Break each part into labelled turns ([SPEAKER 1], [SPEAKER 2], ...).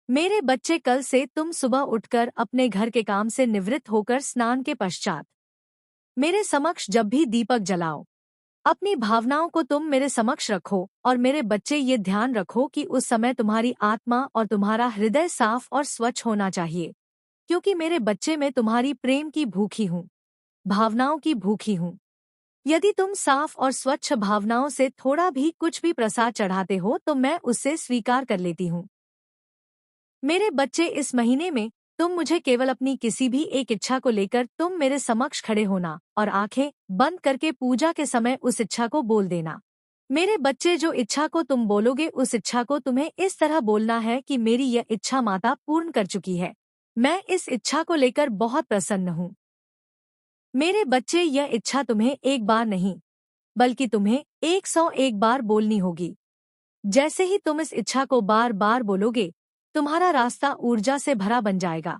[SPEAKER 1] मेरे बच्चे, कल से तुम सुबह उठकर अपने घर के काम से निवृत्त होकर स्नान के पश्चात मेरे समक्ष जब भी दीपक जलाओ, अपनी भावनाओं को तुम मेरे समक्ष रखो। और मेरे बच्चे, ये ध्यान रखो कि उस समय तुम्हारी आत्मा और तुम्हारा हृदय साफ और स्वच्छ होना चाहिए, क्योंकि मेरे बच्चे, मैं तुम्हारी प्रेम की भूखी हूँ, भावनाओं की भूखी हूँ। यदि तुम साफ और स्वच्छ भावनाओं से थोड़ा भी कुछ भी प्रसाद चढ़ाते हो तो मैं उससे स्वीकार कर लेती हूँ। मेरे बच्चे, इस महीने में तुम मुझे केवल अपनी किसी भी एक इच्छा को लेकर तुम मेरे समक्ष खड़े होना और आंखें बंद करके पूजा के समय उस इच्छा को बोल देना। मेरे बच्चे, जो इच्छा को तुम बोलोगे उस इच्छा को तुम्हें इस तरह बोलना है कि मेरी यह इच्छा माता पूर्ण कर चुकी है, मैं इस इच्छा को लेकर बहुत प्रसन्न हूँ। मेरे बच्चे, यह इच्छा तुम्हें एक बार नहीं बल्कि तुम्हें 101 बार बोलनी होगी। जैसे ही तुम इस इच्छा को बार बार बोलोगे, तुम्हारा रास्ता ऊर्जा से भरा बन जाएगा।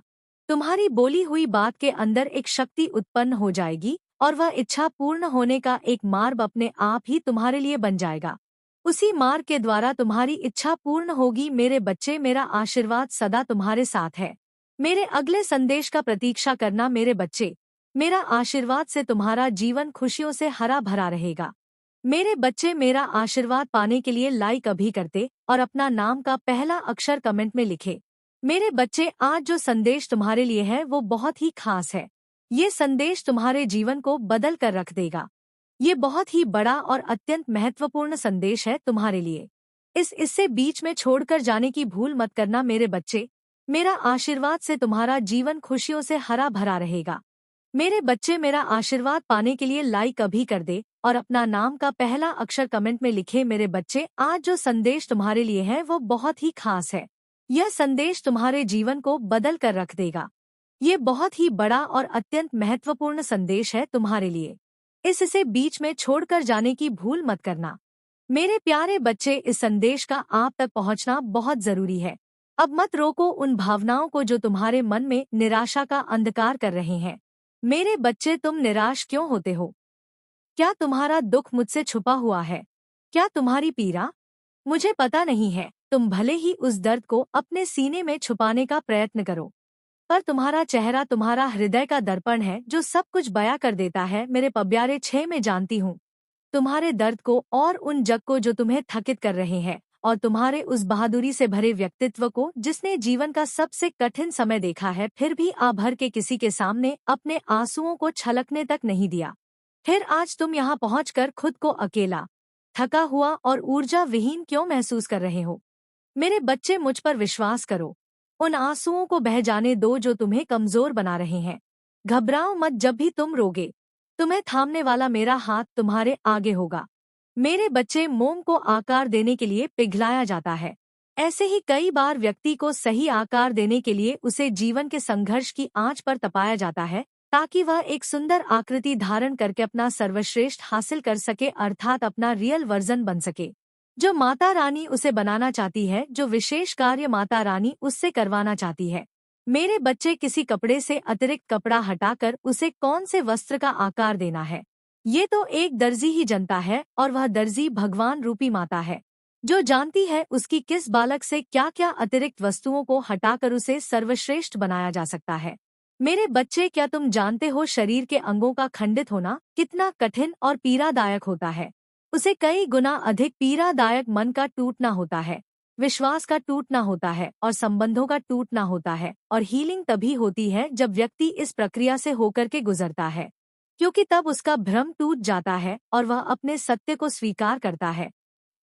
[SPEAKER 1] तुम्हारी बोली हुई बात के अंदर एक शक्ति उत्पन्न हो जाएगी और वह इच्छा पूर्ण होने का एक मार्ग अपने आप ही तुम्हारे लिए बन जाएगा। उसी मार्ग के द्वारा तुम्हारी इच्छा पूर्ण होगी। मेरे बच्चे, मेरा आशीर्वाद सदा तुम्हारे साथ है। मेरे अगले संदेश का प्रतीक्षा करना मेरे बच्चे। मेरा आशीर्वाद से तुम्हारा जीवन खुशियों से हरा भरा रहेगा। मेरे बच्चे, मेरा आशीर्वाद पाने के लिए लाइक अभी करते और अपना नाम का पहला अक्षर कमेंट में लिखे। मेरे बच्चे, आज जो संदेश तुम्हारे लिए है वो बहुत ही खास है। ये संदेश तुम्हारे जीवन को बदल कर रख देगा। ये बहुत ही बड़ा और अत्यंत महत्वपूर्ण संदेश है तुम्हारे लिए। इससे बीच में छोड़कर जाने की भूल मत करना मेरे बच्चे। मेरा आशीर्वाद से तुम्हारा जीवन खुशियों से हरा भरा रहेगा। मेरे बच्चे, मेरा आशीर्वाद पाने के लिए लाइक अभी कर दे और अपना नाम का पहला अक्षर कमेंट में लिखे। मेरे बच्चे, आज जो संदेश तुम्हारे लिए है वो बहुत ही खास है। यह संदेश तुम्हारे जीवन को बदल कर रख देगा। ये बहुत ही बड़ा और अत्यंत महत्वपूर्ण संदेश है तुम्हारे लिए। इससे बीच में छोड़कर जाने की भूल मत करना। मेरे प्यारे बच्चे, इस संदेश का आप तक पहुंचना बहुत जरूरी है। अब मत रोको उन भावनाओं को जो तुम्हारे मन में निराशा का अंधकार कर रहे हैं। मेरे बच्चे, तुम निराश क्यों होते हो? क्या तुम्हारा दुख मुझसे छुपा हुआ है? क्या तुम्हारी पीड़ा मुझे पता नहीं है? तुम भले ही उस दर्द को अपने सीने में छुपाने का प्रयत्न करो, पर तुम्हारा चेहरा तुम्हारा हृदय का दर्पण है जो सब कुछ बयां कर देता है। मेरे प्यारे 6, मैं जानती हूँ तुम्हारे दर्द को और उन जग को जो तुम्हें थकित कर रहे हैं, और तुम्हारे उस बहादुरी से भरे व्यक्तित्व को जिसने जीवन का सबसे कठिन समय देखा है फिर भी आभर के किसी के सामने अपने आंसुओं को छलकने तक नहीं दिया। फिर आज तुम यहाँ पहुंचकर खुद को अकेला, थका हुआ और ऊर्जा विहीन क्यों महसूस कर रहे हो? मेरे बच्चे, मुझ पर विश्वास करो। उन आंसुओं को बह जाने दो जो तुम्हें कमजोर बना रहे हैं। घबराओ मत, जब भी तुम रोगे तुम्हें थामने वाला मेरा हाथ तुम्हारे आगे होगा। मेरे बच्चे, मोम को आकार देने के लिए पिघलाया जाता है। ऐसे ही कई बार व्यक्ति को सही आकार देने के लिए उसे जीवन के संघर्ष की आंच पर तपाया जाता है, ताकि वह एक सुंदर आकृति धारण करके अपना सर्वश्रेष्ठ हासिल कर सके, अर्थात अपना रियल वर्जन बन सके, जो माता रानी उसे बनाना चाहती है, जो विशेष कार्य माता रानी उससे करवाना चाहती है। मेरे बच्चे, किसी कपड़े से अतिरिक्त कपड़ा हटाकर उसे कौन से वस्त्र का आकार देना है, ये तो एक दर्जी ही जानता है, और वह दर्जी भगवान रूपी माता है, जो जानती है उसकी किस बालक से क्या क्या अतिरिक्त वस्तुओं को हटाकर उसे सर्वश्रेष्ठ बनाया जा सकता है। मेरे बच्चे, क्या तुम जानते हो शरीर के अंगों का खंडित होना कितना कठिन और पीड़ादायक होता है? उसे कई गुना अधिक पीड़ादायक मन का टूटना होता है, विश्वास का टूटना होता है और संबंधों का टूटना होता है। और हीलिंग तभी होती है जब व्यक्ति इस प्रक्रिया से होकर के गुजरता है, क्योंकि तब उसका भ्रम टूट जाता है और वह अपने सत्य को स्वीकार करता है।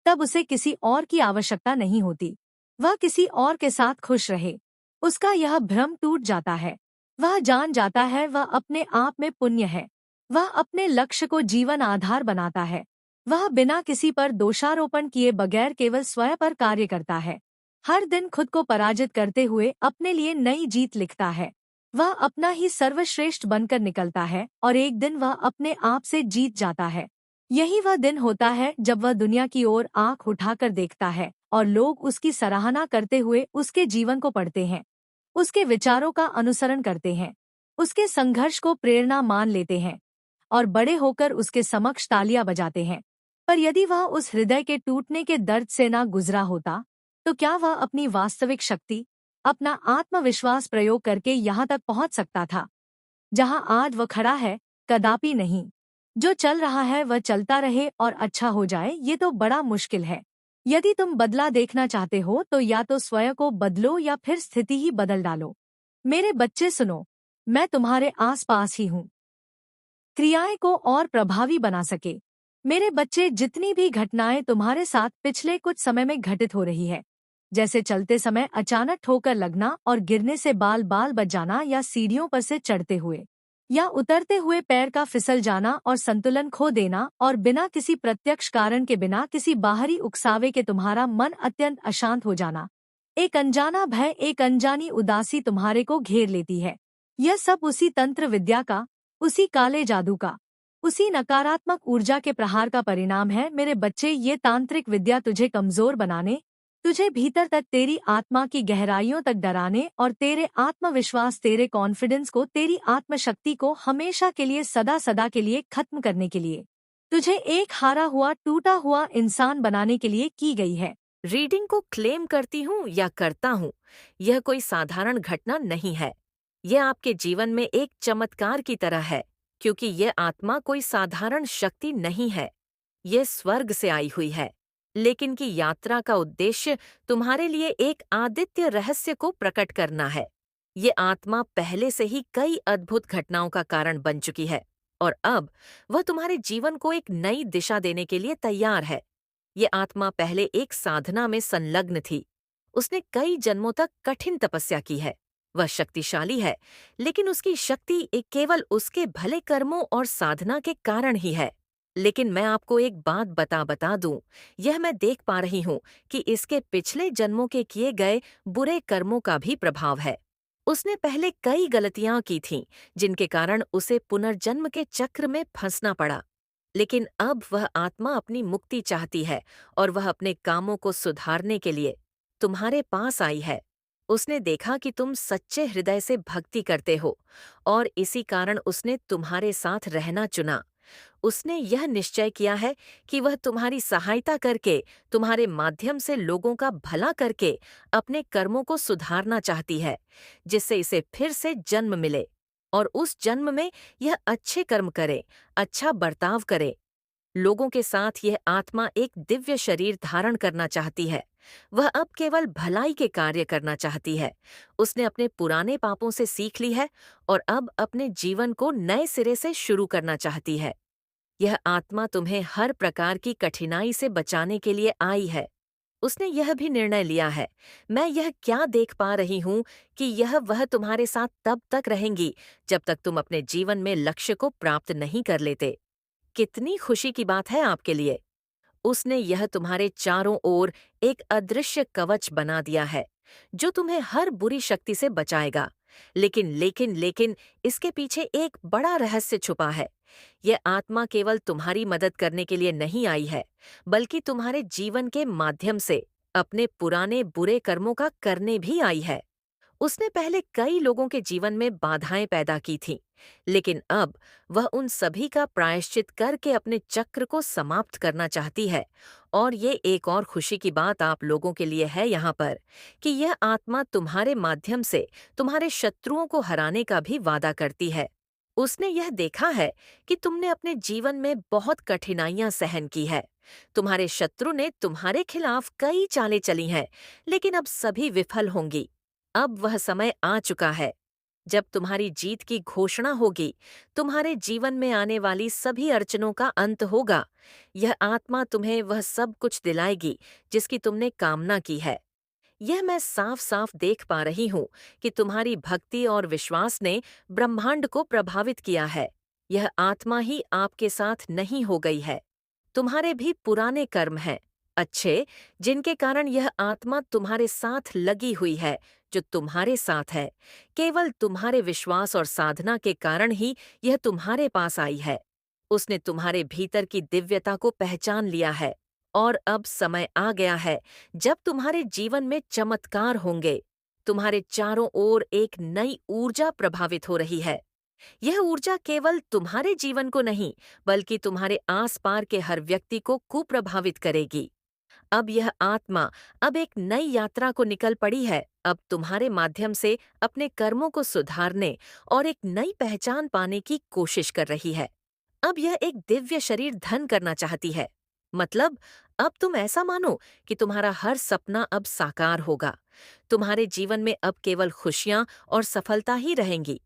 [SPEAKER 1] तब उसे किसी और की आवश्यकता नहीं होती, वह किसी और के साथ खुश रहे। उसका यह भ्रम टूट जाता है। वह जान जाता है वह अपने आप में पुण्य है। वह अपने लक्ष्य को जीवन आधार बनाता है। वह बिना किसी पर दोषारोपण किए बगैर केवल स्वयं पर कार्य करता है। हर दिन खुद को पराजित करते हुए अपने लिए नई जीत लिखता है। वह अपना ही सर्वश्रेष्ठ बनकर निकलता है और एक दिन वह अपने आप से जीत जाता है। यही वह दिन होता है जब वह दुनिया की ओर आंख उठाकर देखता है और लोग उसकी सराहना करते हुए उसके जीवन को पढ़ते हैं, उसके विचारों का अनुसरण करते हैं, उसके संघर्ष को प्रेरणा मान लेते हैं और बड़े होकर उसके समक्ष तालियां बजाते हैं। पर यदि वह उस हृदय के टूटने के दर्द से ना गुजरा होता, तो क्या वह अपनी वास्तविक शक्ति, अपना आत्मविश्वास प्रयोग करके यहाँ तक पहुँच सकता था जहां आज वह खड़ा है। कदापि नहीं। जो चल रहा है वह चलता रहे और अच्छा हो जाए, ये तो बड़ा मुश्किल है। यदि तुम बदला देखना चाहते हो तो या तो स्वयं को बदलो या फिर स्थिति ही बदल डालो। मेरे बच्चे सुनो, मैं तुम्हारे आसपास ही हूँ, क्रियाएं को और प्रभावी बना सके। मेरे बच्चे, जितनी भी घटनाएं तुम्हारे साथ पिछले कुछ समय में घटित हो रही है, जैसे चलते समय अचानक ठोकर लगना और गिरने से बाल बाल बच जाना, या सीढ़ियों पर से चढ़ते हुए या उतरते हुए पैर का फिसल जाना और संतुलन खो देना, और बिना किसी प्रत्यक्ष कारण के, बिना किसी बाहरी उकसावे के तुम्हारा मन अत्यंत अशांत हो जाना, एक अनजाना भय, एक अनजानी उदासी तुम्हारे को घेर लेती है। यह सब उसी तंत्र विद्या का, उसी काले जादू का, उसी नकारात्मक ऊर्जा के प्रहार का परिणाम है। मेरे बच्चे, ये तांत्रिक विद्या तुझे कमजोर बनाने, तुझे भीतर तक, तेरी आत्मा की गहराइयों तक डराने और तेरे आत्मविश्वास, तेरे कॉन्फिडेंस को, तेरी आत्मशक्ति को हमेशा के लिए, सदा सदा के लिए खत्म करने के लिए, तुझे एक हारा हुआ, टूटा हुआ इंसान बनाने के लिए की गई है।
[SPEAKER 2] रीडिंग को क्लेम करती हूँ या करता हूँ, यह कोई साधारण घटना नहीं है। यह आपके जीवन में एक चमत्कार की तरह है, क्योंकि यह आत्मा कोई साधारण शक्ति नहीं है। यह स्वर्ग से आई हुई है, लेकिन की यात्रा का उद्देश्य तुम्हारे लिए एक आदित्य रहस्य को प्रकट करना है। ये आत्मा पहले से ही कई अद्भुत घटनाओं का कारण बन चुकी है, और अब वह तुम्हारे जीवन को एक नई दिशा देने के लिए तैयार है। ये आत्मा पहले एक साधना में संलग्न थी। उसने कई जन्मों तक कठिन तपस्या की है। वह शक्तिशाली है, लेकिन उसकी शक्ति एक केवल उसके भले कर्मों और साधना के कारण ही है। लेकिन मैं आपको एक बात बता दूं, यह मैं देख पा रही हूं कि इसके पिछले जन्मों के किए गए बुरे कर्मों का भी प्रभाव है। उसने पहले कई गलतियां की थीं, जिनके कारण उसे पुनर्जन्म के चक्र में फंसना पड़ा। लेकिन अब वह आत्मा अपनी मुक्ति चाहती है, और वह अपने कामों को सुधारने के लिए तुम्हारे पास आई है। उसने देखा कि तुम सच्चे हृदय से भक्ति करते हो, और इसी कारण उसने तुम्हारे साथ रहना चुना। उसने यह निश्चय किया है कि वह तुम्हारी सहायता करके, तुम्हारे माध्यम से लोगों का भला करके अपने कर्मों को सुधारना चाहती है, जिससे इसे फिर से जन्म मिले, और उस जन्म में यह अच्छे कर्म करे, अच्छा बर्ताव करे। लोगों के साथ यह आत्मा एक दिव्य शरीर धारण करना चाहती है। वह अब केवल भलाई के कार्य करना चाहती है। उसने अपने पुराने पापों से सीख ली है, और अब अपने जीवन को नए सिरे से शुरू करना चाहती है। यह आत्मा तुम्हें हर प्रकार की कठिनाई से बचाने के लिए आई है। उसने यह भी निर्णय लिया है, मैं यह क्या देख पा रही हूँ कि यह वह तुम्हारे साथ तब तक रहेंगी जब तक तुम अपने जीवन में लक्ष्य को प्राप्त नहीं कर लेते। कितनी खुशी की बात है आपके लिए। उसने यह तुम्हारे चारों ओर एक अदृश्य कवच बना दिया है, जो तुम्हें हर बुरी शक्ति से बचाएगा। लेकिन इसके पीछे एक बड़ा रहस्य छुपा है। यह आत्मा केवल तुम्हारी मदद करने के लिए नहीं आई है, बल्कि तुम्हारे जीवन के माध्यम से अपने पुराने बुरे कर्मों का करने भी आई है। उसने पहले कई लोगों के जीवन में बाधाएं पैदा की थीं, लेकिन अब वह उन सभी का प्रायश्चित करके अपने चक्र को समाप्त करना चाहती है। और ये एक और खुशी की बात आप लोगों के लिए है यहाँ पर, कि यह आत्मा तुम्हारे माध्यम से तुम्हारे शत्रुओं को हराने का भी वादा करती है। उसने यह देखा है कि तुमने अपने जीवन में बहुत कठिनाइयां सहन की है। तुम्हारे शत्रु ने तुम्हारे खिलाफ कई चालें चली हैं, लेकिन अब सभी विफल होंगी। अब वह समय आ चुका है जब तुम्हारी जीत की घोषणा होगी। तुम्हारे जीवन में आने वाली सभी अड़चनों का अंत होगा। यह आत्मा तुम्हें वह सब कुछ दिलाएगी जिसकी तुमने कामना की है। यह मैं साफ साफ देख पा रही हूँ कि तुम्हारी भक्ति और विश्वास ने ब्रह्मांड को प्रभावित किया है। यह आत्मा ही आपके साथ नहीं हो गई है। तुम्हारे भी पुराने कर्म हैं, अच्छे, जिनके कारण यह आत्मा तुम्हारे साथ लगी हुई है, जो तुम्हारे साथ है। केवल तुम्हारे विश्वास और साधना के कारण ही यह तुम्हारे पास आई है। उसने तुम्हारे भीतर की दिव्यता को पहचान लिया है, और अब समय आ गया है जब तुम्हारे जीवन में चमत्कार होंगे। तुम्हारे चारों ओर एक नई ऊर्जा प्रभावित हो रही है। यह ऊर्जा केवल तुम्हारे जीवन को नहीं, बल्कि तुम्हारे आस पार के हर व्यक्ति को कुप्रभावित करेगी। अब यह आत्मा अब एक नई यात्रा को निकल पड़ी है। अब तुम्हारे माध्यम से अपने कर्मों को सुधारने और एक नई पहचान पाने की कोशिश कर रही है। अब यह एक दिव्य शरीर धन करना चाहती है। मतलब अब तुम ऐसा मानो कि तुम्हारा हर सपना अब साकार होगा। तुम्हारे जीवन में अब केवल खुशियां और सफलता ही रहेंगी।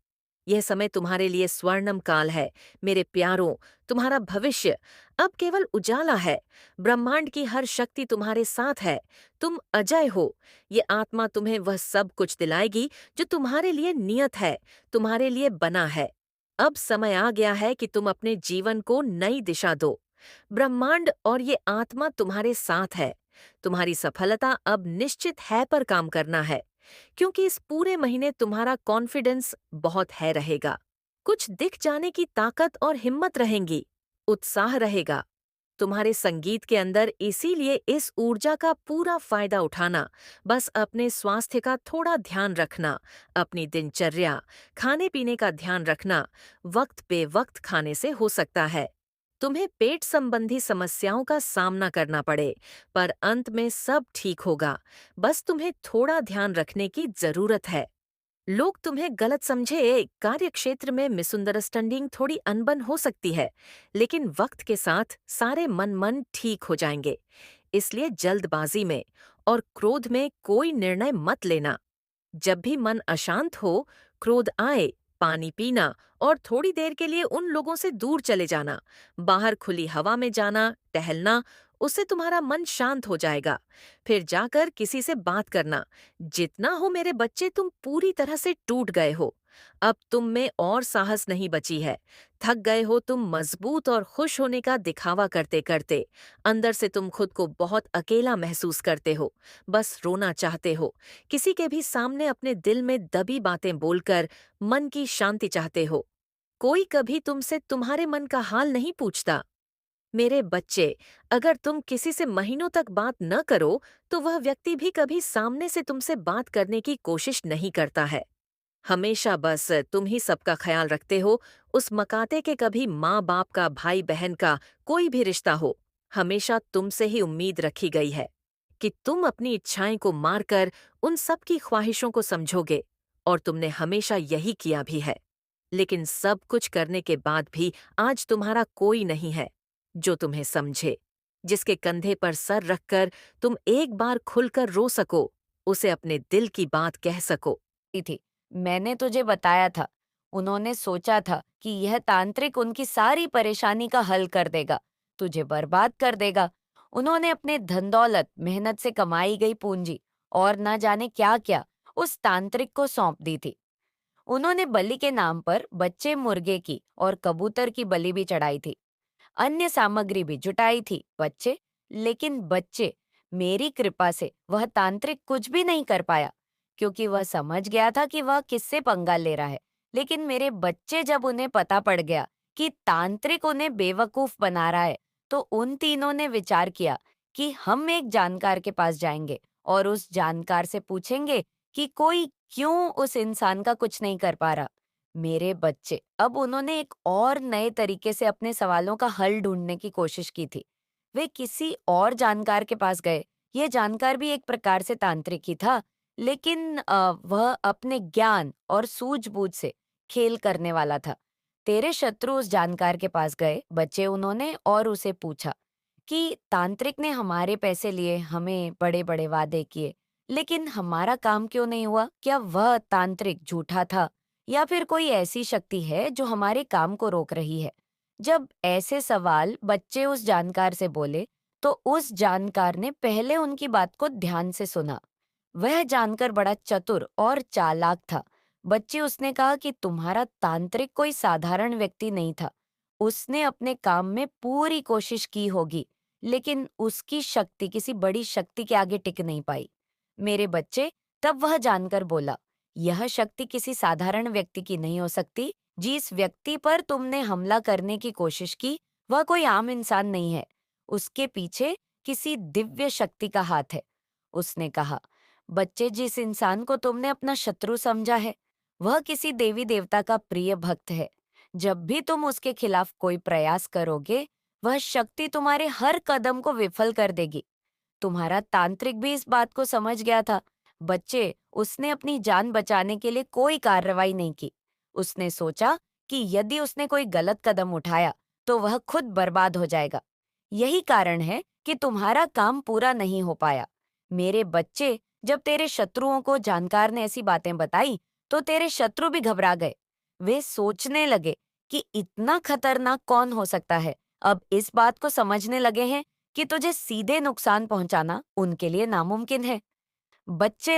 [SPEAKER 2] यह समय तुम्हारे लिए स्वर्णम काल है मेरे प्यारों। तुम्हारा भविष्य अब केवल उजाला है। ब्रह्मांड की हर शक्ति तुम्हारे साथ है। तुम अजय हो। ये आत्मा तुम्हें वह सब कुछ दिलाएगी जो तुम्हारे लिए नियत है, तुम्हारे लिए बना है। अब समय आ गया है कि तुम अपने जीवन को नई दिशा दो। ब्रह्मांड और ये आत्मा तुम्हारे साथ है। तुम्हारी सफलता अब निश्चित है पर काम करना है, क्योंकि इस पूरे महीने तुम्हारा कॉन्फिडेंस बहुत है रहेगा। कुछ दिख जाने की ताकत और हिम्मत रहेंगी। उत्साह रहेगा तुम्हारे संगीत के अंदर। इसीलिए इस ऊर्जा का पूरा फायदा उठाना। बस अपने स्वास्थ्य का थोड़ा ध्यान रखना, अपनी दिनचर्या, खाने पीने का ध्यान रखना। वक्त पे वक्त खाने से हो सकता है तुम्हें पेट संबंधी समस्याओं का सामना करना पड़े, पर अंत में सब ठीक होगा। बस तुम्हें थोड़ा ध्यान रखने की जरूरत है। लोग तुम्हें गलत समझे। कार्यक्षेत्र में मिसअंडरस्टैंडिंग थोड़ी अनबन हो सकती है, लेकिन वक्त के साथ सारे मन ठीक हो जाएंगे। इसलिए जल्दबाजी में और क्रोध में कोई निर्णय मत लेना। जब भी मन अशांत हो, क्रोध आए, पानी पीना और थोड़ी देर के लिए उन लोगों से दूर चले जाना। बाहर खुली हवा में जाना, टहलना, उससे तुम्हारा मन शांत हो जाएगा। फिर जाकर किसी से बात करना। जितना हो मेरे बच्चे, तुम पूरी तरह से टूट गए हो। अब तुम में और साहस नहीं बची है। थक गए हो तुम मजबूत और खुश होने का दिखावा करते करते। अंदर से तुम खुद को बहुत अकेला महसूस करते हो। बस रोना चाहते हो। किसी के भी सामने अपने दिल में दबी बातें बोलकर मन की शांति चाहते हो। कोई कभी तुमसे तुम्हारे मन का हाल नहीं पूछता। मेरे बच्चे, अगर तुम किसी से महीनों तक बात न करो, तो वह व्यक्ति भी कभी सामने से तुमसे बात करने की कोशिश नहीं करता है। हमेशा बस तुम ही सबका ख्याल रखते हो। उस मकाते के कभी माँ बाप का, भाई बहन का, कोई भी रिश्ता हो, हमेशा तुमसे ही उम्मीद रखी गई है कि तुम अपनी इच्छाएं को मारकर उन सब की ख्वाहिशों को समझोगे, और तुमने हमेशा यही किया भी है। लेकिन सब कुछ करने के बाद भी आज तुम्हारा कोई नहीं है जो तुम्हें समझे, जिसके कंधे पर सर रखकर तुम एक बार खुलकर रो सको, उसे अपने दिल की बात कह सको।
[SPEAKER 3] थी। मैंने तुझे बताया था। उन्होंने सोचा था कि यह तांत्रिक उनकी सारी परेशानी का हल कर देगा, तुझे बर्बाद कर देगा। उन्होंने अपने धन दौलत, मेहनत से कमाई गई पूंजी और न जाने क्या-क्या उस तांत्रिक को सौंप दी थी। उन्होंने बलि के नाम पर बच्चे मुर्गे की और कबूतर की बलि भी चढ़ाई थी। अन्य सामग्री भी जुटाई थी बच्चे। लेकिन बच्चे, मेरी कृपा से वह तांत्रिक कुछ भी नहीं कर पाया, क्योंकि वह समझ गया था कि वह किससे पंगा ले रहा है। लेकिन मेरे बच्चे, जब उन्हें पता पड़ गया कि तांत्रिक उन्हें बेवकूफ बना रहा है, तो उन तीनों ने विचार किया कि हम एक जानकार के पास जाएंगे और उस जानकार से पूछेंगे कि कोई क्यों उस इंसान का कुछ नहीं कर पा रहा। मेरे बच्चे, अब उन्होंने एक और नए तरीके से अपने सवालों का हल ढूंढने की कोशिश की थी। वे किसी और जानकार के पास गए। ये जानकार भी एक प्रकार से तांत्रिक ही था, लेकिन वह अपने ज्ञान और सूझबूझ से खेल करने वाला था। तेरे शत्रु उस जानकार के पास गए बच्चे, उन्होंने, और उसे पूछा कि तांत्रिक ने हमारे पैसे लिए, हमें बड़े बड़े वादे किए, लेकिन हमारा काम क्यों नहीं हुआ? क्या वह तांत्रिक झूठा था, या फिर कोई ऐसी शक्ति है जो हमारे काम को रोक रही है? जब ऐसे सवाल बच्चे उस जानकार से बोले, तो उस जानकार ने पहले उनकी बात को ध्यान से सुना। वह जानकर बड़ा चतुर और चालाक था। बच्चे, उसने कहा कि तुम्हारा तांत्रिक कोई साधारण व्यक्ति नहीं था। उसने अपने काम में पूरी कोशिश की होगी, लेकिन उसकी शक्ति किसी बड़ी शक्ति के आगे टिक नहीं पाई। मेरे बच्चे, तब वह जानकर बोला, यह शक्ति किसी साधारण व्यक्ति की नहीं हो सकती। जिस व्यक्ति पर तुमने हमला करने की कोशिश की, वह कोई आम इंसान नहीं है। उसके पीछे किसी दिव्य शक्ति का हाथ है। उसने कहा, बच्चे, जिस इंसान को तुमने अपना शत्रु समझा है, वह किसी देवी देवता का प्रिय भक्त है। जब भी तुम उसके खिलाफ कोई प्रयास करोगे, वह शक्ति तुम्हारे हर कदम को विफल कर देगी। तुम्हारा तांत्रिक भी इस बात को समझ गया था। बच्चे, उसने अपनी जान बचाने के लिए कोई कार्रवाई नहीं की। उसने सोचा कि यदि उसने कोई गलत कदम उठाया तो वह खुद बर्बाद हो जाएगा। यही कारण है कि तुम्हारा काम पूरा नहीं हो पाया। मेरे बच्चे, जब तेरे शत्रुओं को जानकार ने ऐसी बातें बताई तो तेरे शत्रु भी घबरा गए। वे सोचने लगे कि इतना खतरनाक कौन हो सकता है। अब इस बात को समझने लगे हैं कि तुझे सीधे नुकसान पहुंचाना उनके लिए नामुमकिन है।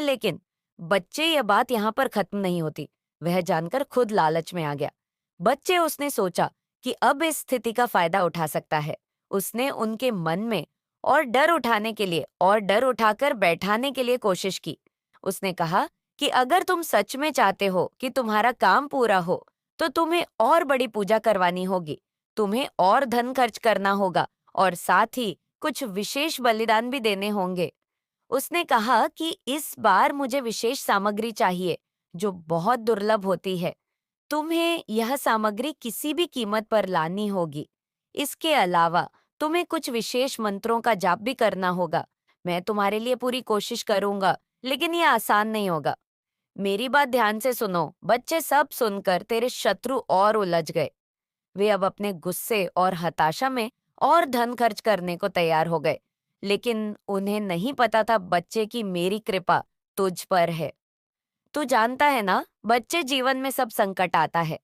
[SPEAKER 3] लेकिन बच्चे, यह बात यहाँ पर खत्म नहीं होती। वह जानकर खुद लालच में आ गया। उसने सोचा कि अब इस स्थिति का फायदा उठा सकता है। उसने उनके मन में और डर उठाकर बैठाने के लिए कोशिश की। उसने कहा कि अगर तुम सच में चाहते हो कि तुम्हारा काम पूरा हो तो तुम्हें और बड़ी पूजा करवानी होगी, तुम्हें और धन खर्च करना होगा और साथ ही कुछ विशेष बलिदान भी देने होंगे। उसने कहा कि इस बार मुझे विशेष सामग्री चाहिए जो बहुत दुर्लभ होती है। तुम्हें यह सामग्री किसी भी कीमत पर लानी होगी। इसके अलावा तुम्हें कुछ विशेष मंत्रों का जाप भी करना होगा। मैं तुम्हारे लिए पूरी कोशिश करूंगा, लेकिन ये आसान नहीं होगा। मेरी बात ध्यान से सुनो। बच्चे सब सुनकर तेरे शत्रु और उलझ गए। वे अब अपने गुस्से और हताशा में और धन खर्च करने को तैयार हो गए, लेकिन उन्हें नहीं पता था बच्चे की मेरी कृपा तुझ पर है। तू जानता है ना, बच्चे, जीवन में सब संकट आता है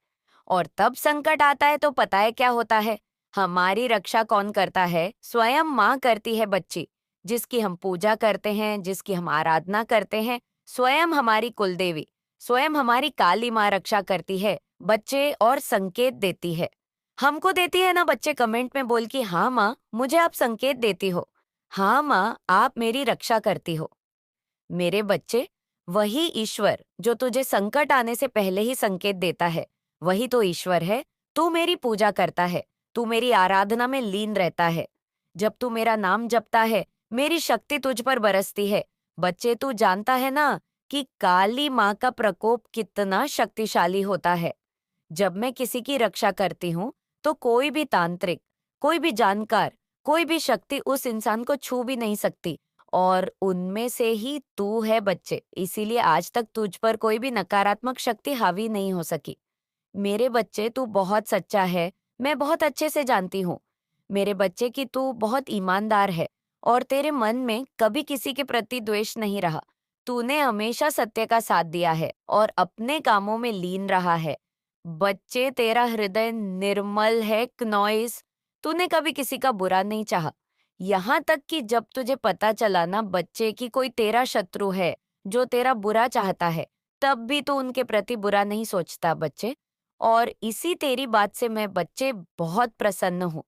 [SPEAKER 3] और तब संकट आता है तो पता है क्या होता है? हमारी रक्षा कौन करता है? स्वयं माँ करती है बच्ची, जिसकी हम पूजा करते हैं, जिसकी हम आराधना करते हैं। स्वयं हमारी कुलदेवी, स्वयं हमारी काली माँ रक्षा करती है बच्चे और संकेत देती है। हमको देती है ना बच्चे, कमेंट में बोल कि हाँ माँ, मुझे आप संकेत देती हो। हाँ माँ, आप मेरी रक्षा करती हो। मेरे बच्चे, वही ईश्वर जो तुझे संकट आने से पहले ही संकेत देता है, वही तो ईश्वर है। तू मेरी पूजा करता है, तू मेरी आराधना में लीन रहता है। जब तू मेरा नाम जपता है, मेरी शक्ति तुझ पर बरसती है। बच्चे, तू जानता है ना कि काली माँ का प्रकोप कितना शक्तिशाली होता है। जब मैं किसी की रक्षा करती हूँ, तो कोई भी तांत्रिक, कोई भी जानकार, कोई भी शक्ति उस इंसान को छू भी नहीं सकती। और उनमें से ही तू है बच्चे, इसीलिए आज तक तुझ पर कोई भी नकारात्मक शक्ति हावी नहीं हो सकी। मेरे बच्चे, तू बहुत सच्चा है, मैं बहुत अच्छे से जानती हूँ। मेरे बच्चे कि तू बहुत ईमानदार है और तेरे मन में कभी किसी के प्रति द्वेष नहीं रहा। तूने हमेशा सत्य का साथ दिया है और अपने कामों में लीन रहा है। बच्चे, तेरा हृदय निर्मल है क्नॉइस। तूने कभी किसी का बुरा नहीं चाहा। यहाँ तक कि जब तुझे पता चला ना बच्चे कि कोई तेरा शत्रु है जो तेरा बुरा चाहता है, तब भी तू उनके प्रति बुरा नहीं सोचता बच्चे। और इसी तेरी बात से मैं बच्चे बहुत प्रसन्न हूँ।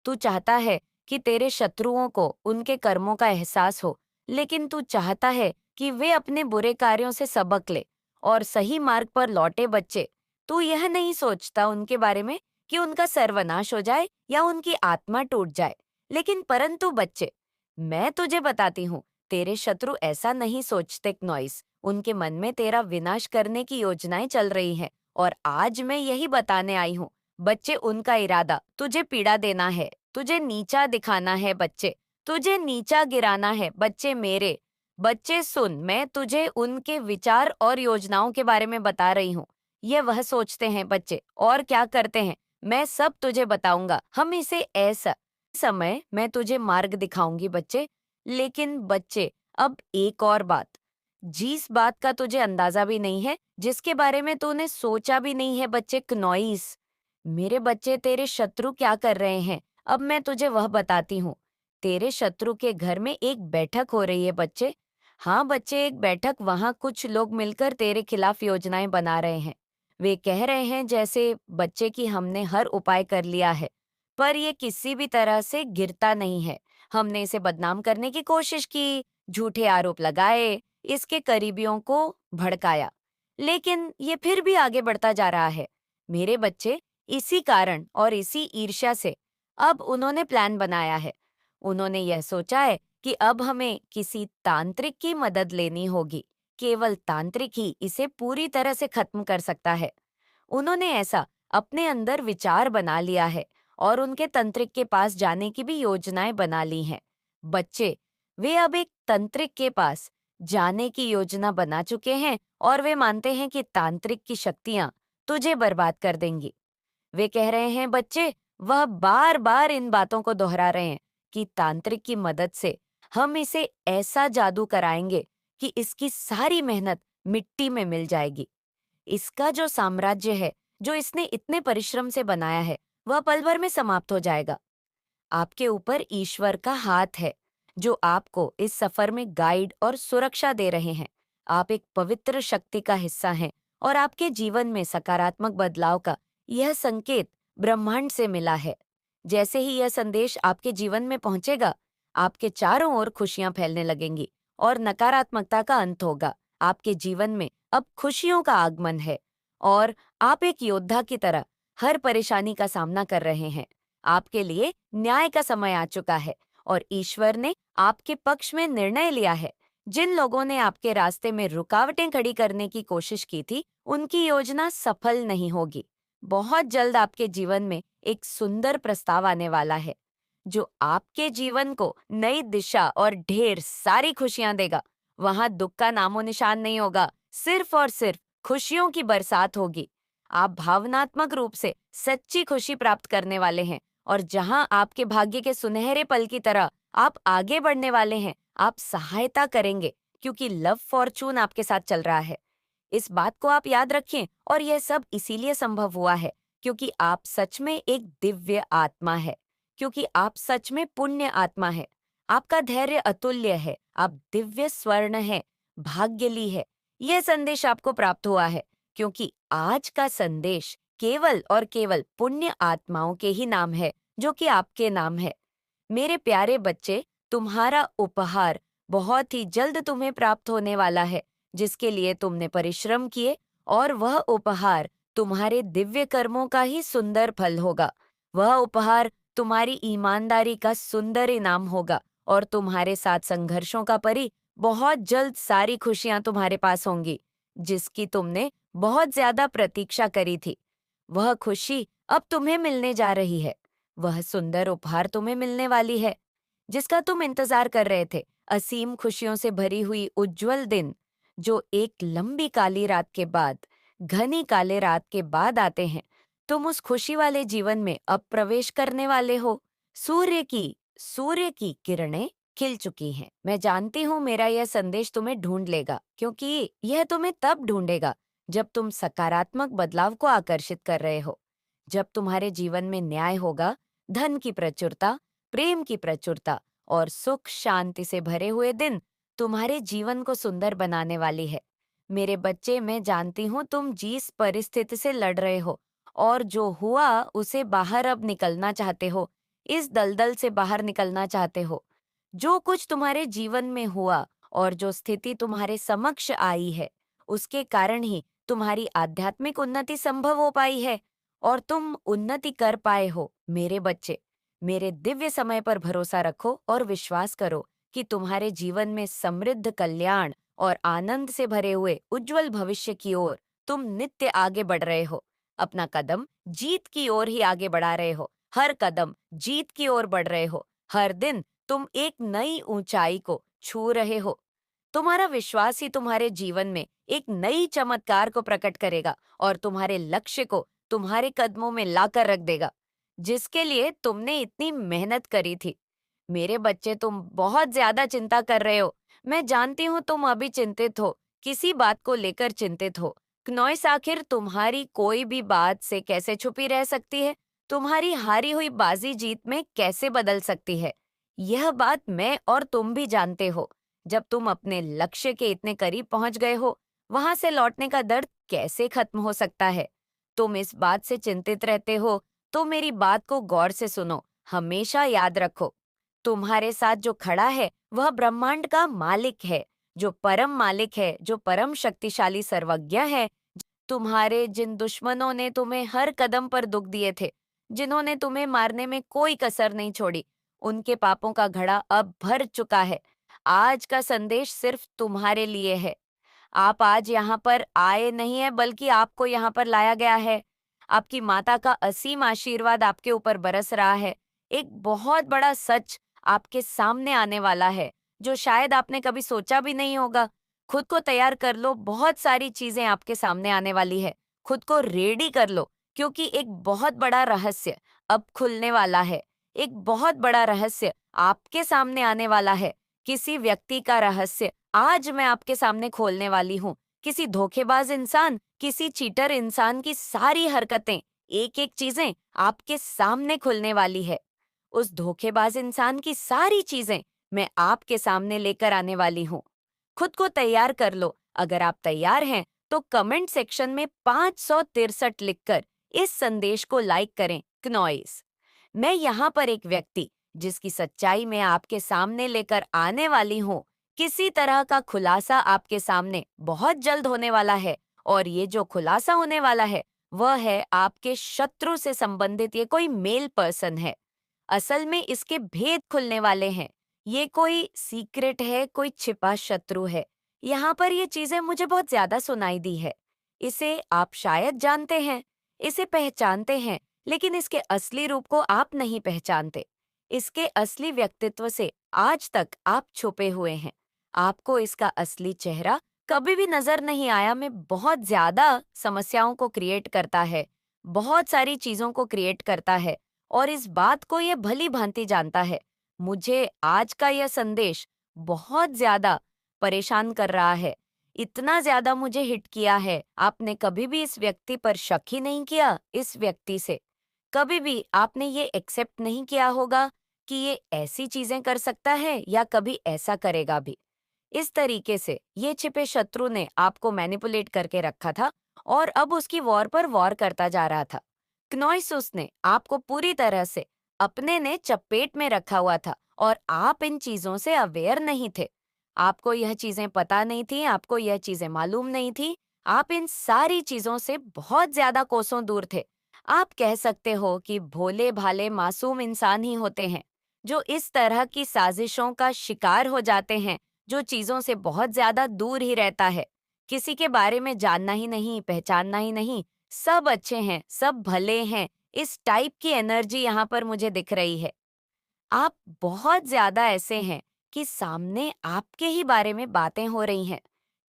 [SPEAKER 3] तू चाहता है कि तेरे शत्रुओं को उनके कर्मों का एहसास हो, लेकिन तू चाहता है कि वे अपने बुरे कार्यों से सबक ले और सही मार्ग पर लौटे बच्चे। तू यह नहीं सोचता उनके बारे में कि उनका सर्वनाश हो जाए या उनकी आत्मा टूट जाए। लेकिन परंतु बच्चे, मैं तुझे बताती हूँ, तेरे शत्रु ऐसा नहीं सोचते क्नॉइस। उनके मन में तेरा विनाश करने की योजनाएं चल रही हैं और आज मैं यही बताने आई हूँ। बच्चे, उनका इरादा तुझे पीड़ा देना है, तुझे नीचा दिखाना है बच्चे, तुझे नीचा गिराना है बच्चे मेरे। बच्चे सुन, मैं तुझे उनके विचार और योजनाओं के बारे में बता रही हूँ। ये वह सोचते हैं बच्चे और क्या करते हैं, मैं सब तुझे बताऊंगा। हम इसे ऐसा समय मैं तुझे मार्ग दिखाऊंगी बच्चे। लेकिन बच्चे, अब एक और बात, जिस बात का तुझे अंदाजा भी नहीं है, जिसके बारे में तूने सोचा भी नहीं है बच्चे क्नॉइस। मेरे बच्चे, तेरे शत्रु क्या कर रहे हैं, अब मैं तुझे वह बताती हूँ। तेरे शत्रु के घर में एक बैठक हो रही है बच्चे। हाँ बच्चे, एक बैठक, वहाँ कुछ लोग मिलकर तेरे खिलाफ योजनाएं बना रहे हैं। वे कह रहे हैं जैसे बच्चे कि हमने हर उपाय कर लिया है, पर ये किसी भी तरह से गिरता नहीं है। हमने इसे बदनाम करने की कोशिश की, झूठे आरोप लगाए, इसके करीबियों को भड़काया, लेकिन ये फिर भी आगे बढ़ता जा रहा है। मेरे बच्चे, इसी कारण और इसी ईर्ष्या से अब उन्होंने प्लान बनाया है। उन्होंने यह सोचा है कि अब हमें किसी तांत्रिक की मदद लेनी होगी। केवल तांत्रिक ही इसे पूरी तरह से खत्म कर सकता है। उन्होंने ऐसा अपने अंदर विचार बना लिया है और उनके तंत्रिक के पास जाने की भी योजनाएं बना ली हैं। बच्चे, वे अब एक तांत्रिक के पास जाने की योजना बना चुके हैं और वे मानते हैं कि तांत्रिक की शक्तियां तुझे बर्बाद कर देंगी। वे कह रहे हैं बच्चे, वह बार बार इन बातों को दोहरा रहे हैं कि तांत्रिक की मदद से हम इसे ऐसा जादू कराएंगे कि इसकी सारी मेहनत मिट्टी में मिल जाएगी। इसका जो साम्राज्य है, जो इसने इतने परिश्रम से बनाया है, वह पल भर में समाप्त हो जाएगा। आपके ऊपर ईश्वर का हाथ है, जो आपको इस सफर में गाइड और सुरक्षा दे रहे हैं। आप एक पवित्र शक्ति का हिस्सा हैं और आपके जीवन में सकारात्मक बदलाव का यह संकेत ब्रह्मांड से मिला है। जैसे ही यह संदेश आपके जीवन में पहुंचेगा, आपके चारों ओर खुशियां फैलने लगेंगी और नकारात्मकता का अंत होगा। आपके जीवन में अब खुशियों का आगमन है और आप एक योद्धा की तरह हर परेशानी का सामना कर रहे हैं। आपके लिए न्याय का समय आ चुका है और ईश्वर ने आपके पक्ष में निर्णय लिया है। जिन लोगों ने आपके रास्ते में रुकावटें खड़ी करने की कोशिश की थी, उनकी योजना सफल नहीं होगी। बहुत जल्द आपके जीवन में एक सुंदर प्रस्ताव आने वाला है, जो आपके जीवन को नई दिशा और ढेर सारी खुशियां देगा। वहां दुख का नामो निशान नहीं होगा, सिर्फ और सिर्फ खुशियों की बरसात होगी। आप भावनात्मक रूप से सच्ची खुशी प्राप्त करने वाले हैं और जहां आपके भाग्य के सुनहरे पल की तरह आप आगे बढ़ने वाले हैं, आप सहायता करेंगे क्योंकि लव फॉर्चून आपके साथ चल रहा है। इस बात को आप याद रखें और यह सब इसीलिए संभव हुआ है क्योंकि आप सच में एक दिव्य आत्मा है, क्योंकि आप सच में पुण्य आत्मा है। आपका धैर्य अतुल्य है, आप दिव्य स्वर्ण है, भाग्यली है। यह संदेश आपको प्राप्त हुआ है क्योंकि आज का संदेश केवल और केवल पुण्य आत्माओं के ही नाम है, जो कि आपके नाम है। मेरे प्यारे बच्चे, तुम्हारा उपहार बहुत ही जल्द तुम्हें प्राप्त होने वाला है, जिसके लिए तुमने परिश्रम किए, और वह उपहार तुम्हारे दिव्य कर्मों का ही सुंदर फल होगा। वह उपहार तुम्हारी ईमानदारी का सुंदर इनाम होगा और तुम्हारे साथ संघर्षों का परी बहुत जल्द सारी खुशियां तुम्हारे पास होंगी, जिसकी तुमने बहुत ज्यादा प्रतीक्षा करी थी। वह खुशी अब तुम्हें मिलने जा रही है। वह सुंदर उपहार तुम्हें मिलने वाली है, जिसका तुम इंतजार कर रहे थे। असीम खुशियों से भरी हुई उज्जवल दिन, जो एक लंबी काली रात के बाद, घनी काले रात के बाद आते हैं। तुम उस खुशी वाले जीवन में अब प्रवेश करने वाले हो। सूर्य की किरणें खिल चुकी हैं। मैं जानती हूँ मेरा यह संदेश तुम्हें ढूंढ लेगा, क्योंकि यह तुम्हें तब ढूंढेगा जब तुम सकारात्मक बदलाव को आकर्षित कर रहे हो। जब तुम्हारे जीवन में न्याय होगा, धन की प्रचुरता, प्रेम की प्रचुरता और सुख शांति से भरे हुए दिन तुम्हारे जीवन को सुंदर बनाने वाली है। मेरे बच्चे, मैं जानती हूँ तुम जिस परिस्थिति से लड़ रहे हो और जो हुआ उसे बाहर अब निकलना चाहते हो, इस दलदल से बाहर निकलना चाहते हो। जो कुछ तुम्हारे जीवन में हुआ और जो स्थिति तुम्हारे समक्ष आई है, उसके कारण ही तुम्हारी आध्यात्मिक उन्नति संभव हो पाई है और तुम उन्नति कर पाए हो। मेरे बच्चे, मेरे दिव्य समय पर भरोसा रखो और विश्वास करो कि तुम्हारे जीवन में समृद्ध कल्याण और आनंद से भरे हुए उज्जवल भविष्य की ओर तुम नित्य आगे बढ़ रहे हो। अपना कदम जीत की ओर ही आगे बढ़ा रहे हो। हर कदम जीत की ओर बढ़ रहे हो। हर दिन तुम एक नई ऊंचाई को छू रहे हो। तुम्हारा विश्वास ही तुम्हारे जीवन में एक नई चमत्कार को प्रकट करेगा और तुम्हारे लक्ष्य को तुम्हारे कदमों में लाकर रख देगा, जिसके लिए तुमने इतनी मेहनत करी थी। मेरे बच्चे, तुम बहुत ज्यादा चिंता कर रहे हो। मैं जानती हूँ तुम अभी चिंतित हो, किसी बात को लेकर चिंतित हो। क्नॉइस, आखिर तुम्हारी कोई भी बात से कैसे छुपी रह सकती है? तुम्हारी हारी हुई बाजी जीत में कैसे बदल सकती है? यह बात मैं और तुम भी जानते हो। जब तुम अपने लक्ष्य के इतने करीब पहुंच गए हो, वहां से लौटने का दर्द कैसे खत्म हो सकता है? तुम इस बात से चिंतित रहते हो, तो मेरी बात को गौर से सुनो। हमेशा याद रखो, तुम्हारे साथ जो खड़ा है वह ब्रह्मांड का मालिक है, जो परम मालिक है, जो परम शक्तिशाली सर्वज्ञ है। तुम्हारे जिन दुश्मनों ने तुम्हें हर कदम पर दुख दिए थे, जिन्होंने तुम्हें मारने में कोई कसर नहीं छोड़ी, उनके पापों का घड़ा अब भर चुका है। आज का संदेश सिर्फ तुम्हारे लिए है। आप आज यहाँ पर आए नहीं है, बल्कि आपको यहाँ पर लाया गया है। आपकी माता का असीम आशीर्वाद आपके ऊपर बरस रहा है। एक बहुत बड़ा सच आपके सामने आने वाला है, जो शायद आपने कभी सोचा भी नहीं होगा। खुद को तैयार कर लो, बहुत सारी चीजें आपके सामने आने वाली है। खुद को रेडी कर लो, क्योंकि एक बहुत बड़ा रहस्य अब खुलने वाला है। एक बहुत बड़ा रहस्य आपके सामने आने वाला है। किसी व्यक्ति का रहस्य आज मैं आपके सामने खोलने वाली हूँ। किसी धोखेबाज इंसान, किसी चीटर इंसान की सारी हरकतें, एक एक चीजें आपके सामने खुलने वाली है। उस धोखेबाज इंसान की सारी चीजें मैं आपके सामने लेकर आने वाली हूँ। खुद को तैयार कर लो। अगर आप तैयार हैं तो कमेंट सेक्शन में 563 लिखकर इस संदेश को लाइक करें, क्नॉइस। मैं यहाँ पर एक व्यक्ति जिसकी सच्चाई मैं आपके सामने लेकर आने वाली हूँ। किसी तरह का खुलासा आपके सामने बहुत जल्द होने वाला है, और ये जो खुलासा होने वाला है वह है आपके शत्रु से संबंधित। ये कोई मेल पर्सन है। असल में इसके भेद खुलने वाले हैं। ये कोई सीक्रेट है, कोई छिपा शत्रु है। यहाँ पर ये चीजें मुझे बहुत ज्यादा सुनाई दी है। इसे आप शायद जानते हैं, इसे पहचानते हैं, लेकिन इसके असली रूप को आप नहीं पहचानते। इसके असली व्यक्तित्व से आज तक आप छुपे हुए हैं। आपको इसका असली चेहरा कभी भी नजर नहीं आया। में बहुत ज्यादा समस्याओं को क्रिएट करता है, बहुत सारी चीजों को क्रिएट करता है, और इस बात को ये भली भांति जानता है। मुझे आज का यह संदेश बहुत ज्यादा परेशान कर रहा है। इतना ज्यादा मुझे हिट किया है। आपने कभी भी इस व्यक्ति पर शक ही नहीं किया। इस व्यक्ति से कभी भी आपने ये एक्सेप्ट नहीं किया होगा कि ये ऐसी चीजें कर सकता है या कभी ऐसा करेगा भी। इस तरीके से ये छिपे शत्रु ने आपको मैनिपुलेट करके रखा था, और अब उसकी वॉर पर वॉर करता जा रहा था। क्नॉइसुस ने आपको पूरी तरह से अपने ने चपेट में रखा हुआ था, और आप इन चीजों से अवेयर नहीं थे। आपको यह चीजें पता नहीं थी, आपको यह चीजें मालूम नहीं थी। आप इन सारी चीजों से बहुत ज्यादा कोसों दूर थे। आप कह सकते हो कि भोले भाले मासूम इंसान ही होते हैं जो इस तरह की साजिशों का शिकार हो जाते हैं, जो चीजों से बहुत ज्यादा दूर ही रहता है। किसी के बारे में जानना ही नहीं, पहचानना ही नहीं, सब अच्छे हैं, सब भले हैं, इस टाइप की एनर्जी यहाँ पर मुझे दिख रही है। आप बहुत ज्यादा ऐसे हैं कि सामने आपके ही बारे में बातें हो रही हैं।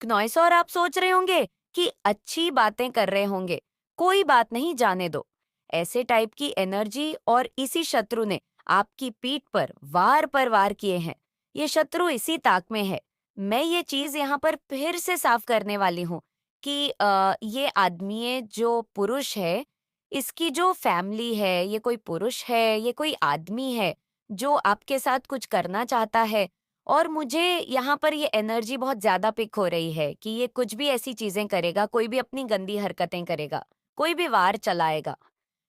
[SPEAKER 3] क्नॉइस, और आप सोच रहे होंगे कि अच्छी बातें कर रहे होंगे। कोई बात नहीं, जाने दो। ऐसे टाइप की एनर्जी और इसी शत्रु ने आपकी पीठ पर वार किए हैं। ये शत्रु इसी ताक में है। मैं ये चीज यहाँ पर फिर से साफ करने वाली हूँ कि ये आदमी है, जो पुरुष है, इसकी जो फैमिली है, ये कोई पुरुष है, ये कोई आदमी है जो आपके साथ कुछ करना चाहता है। और मुझे यहाँ पर ये एनर्जी बहुत ज्यादा पिक हो रही है कि ये कुछ भी ऐसी चीजें करेगा, कोई भी अपनी गंदी हरकतें करेगा, कोई भी वार चलाएगा।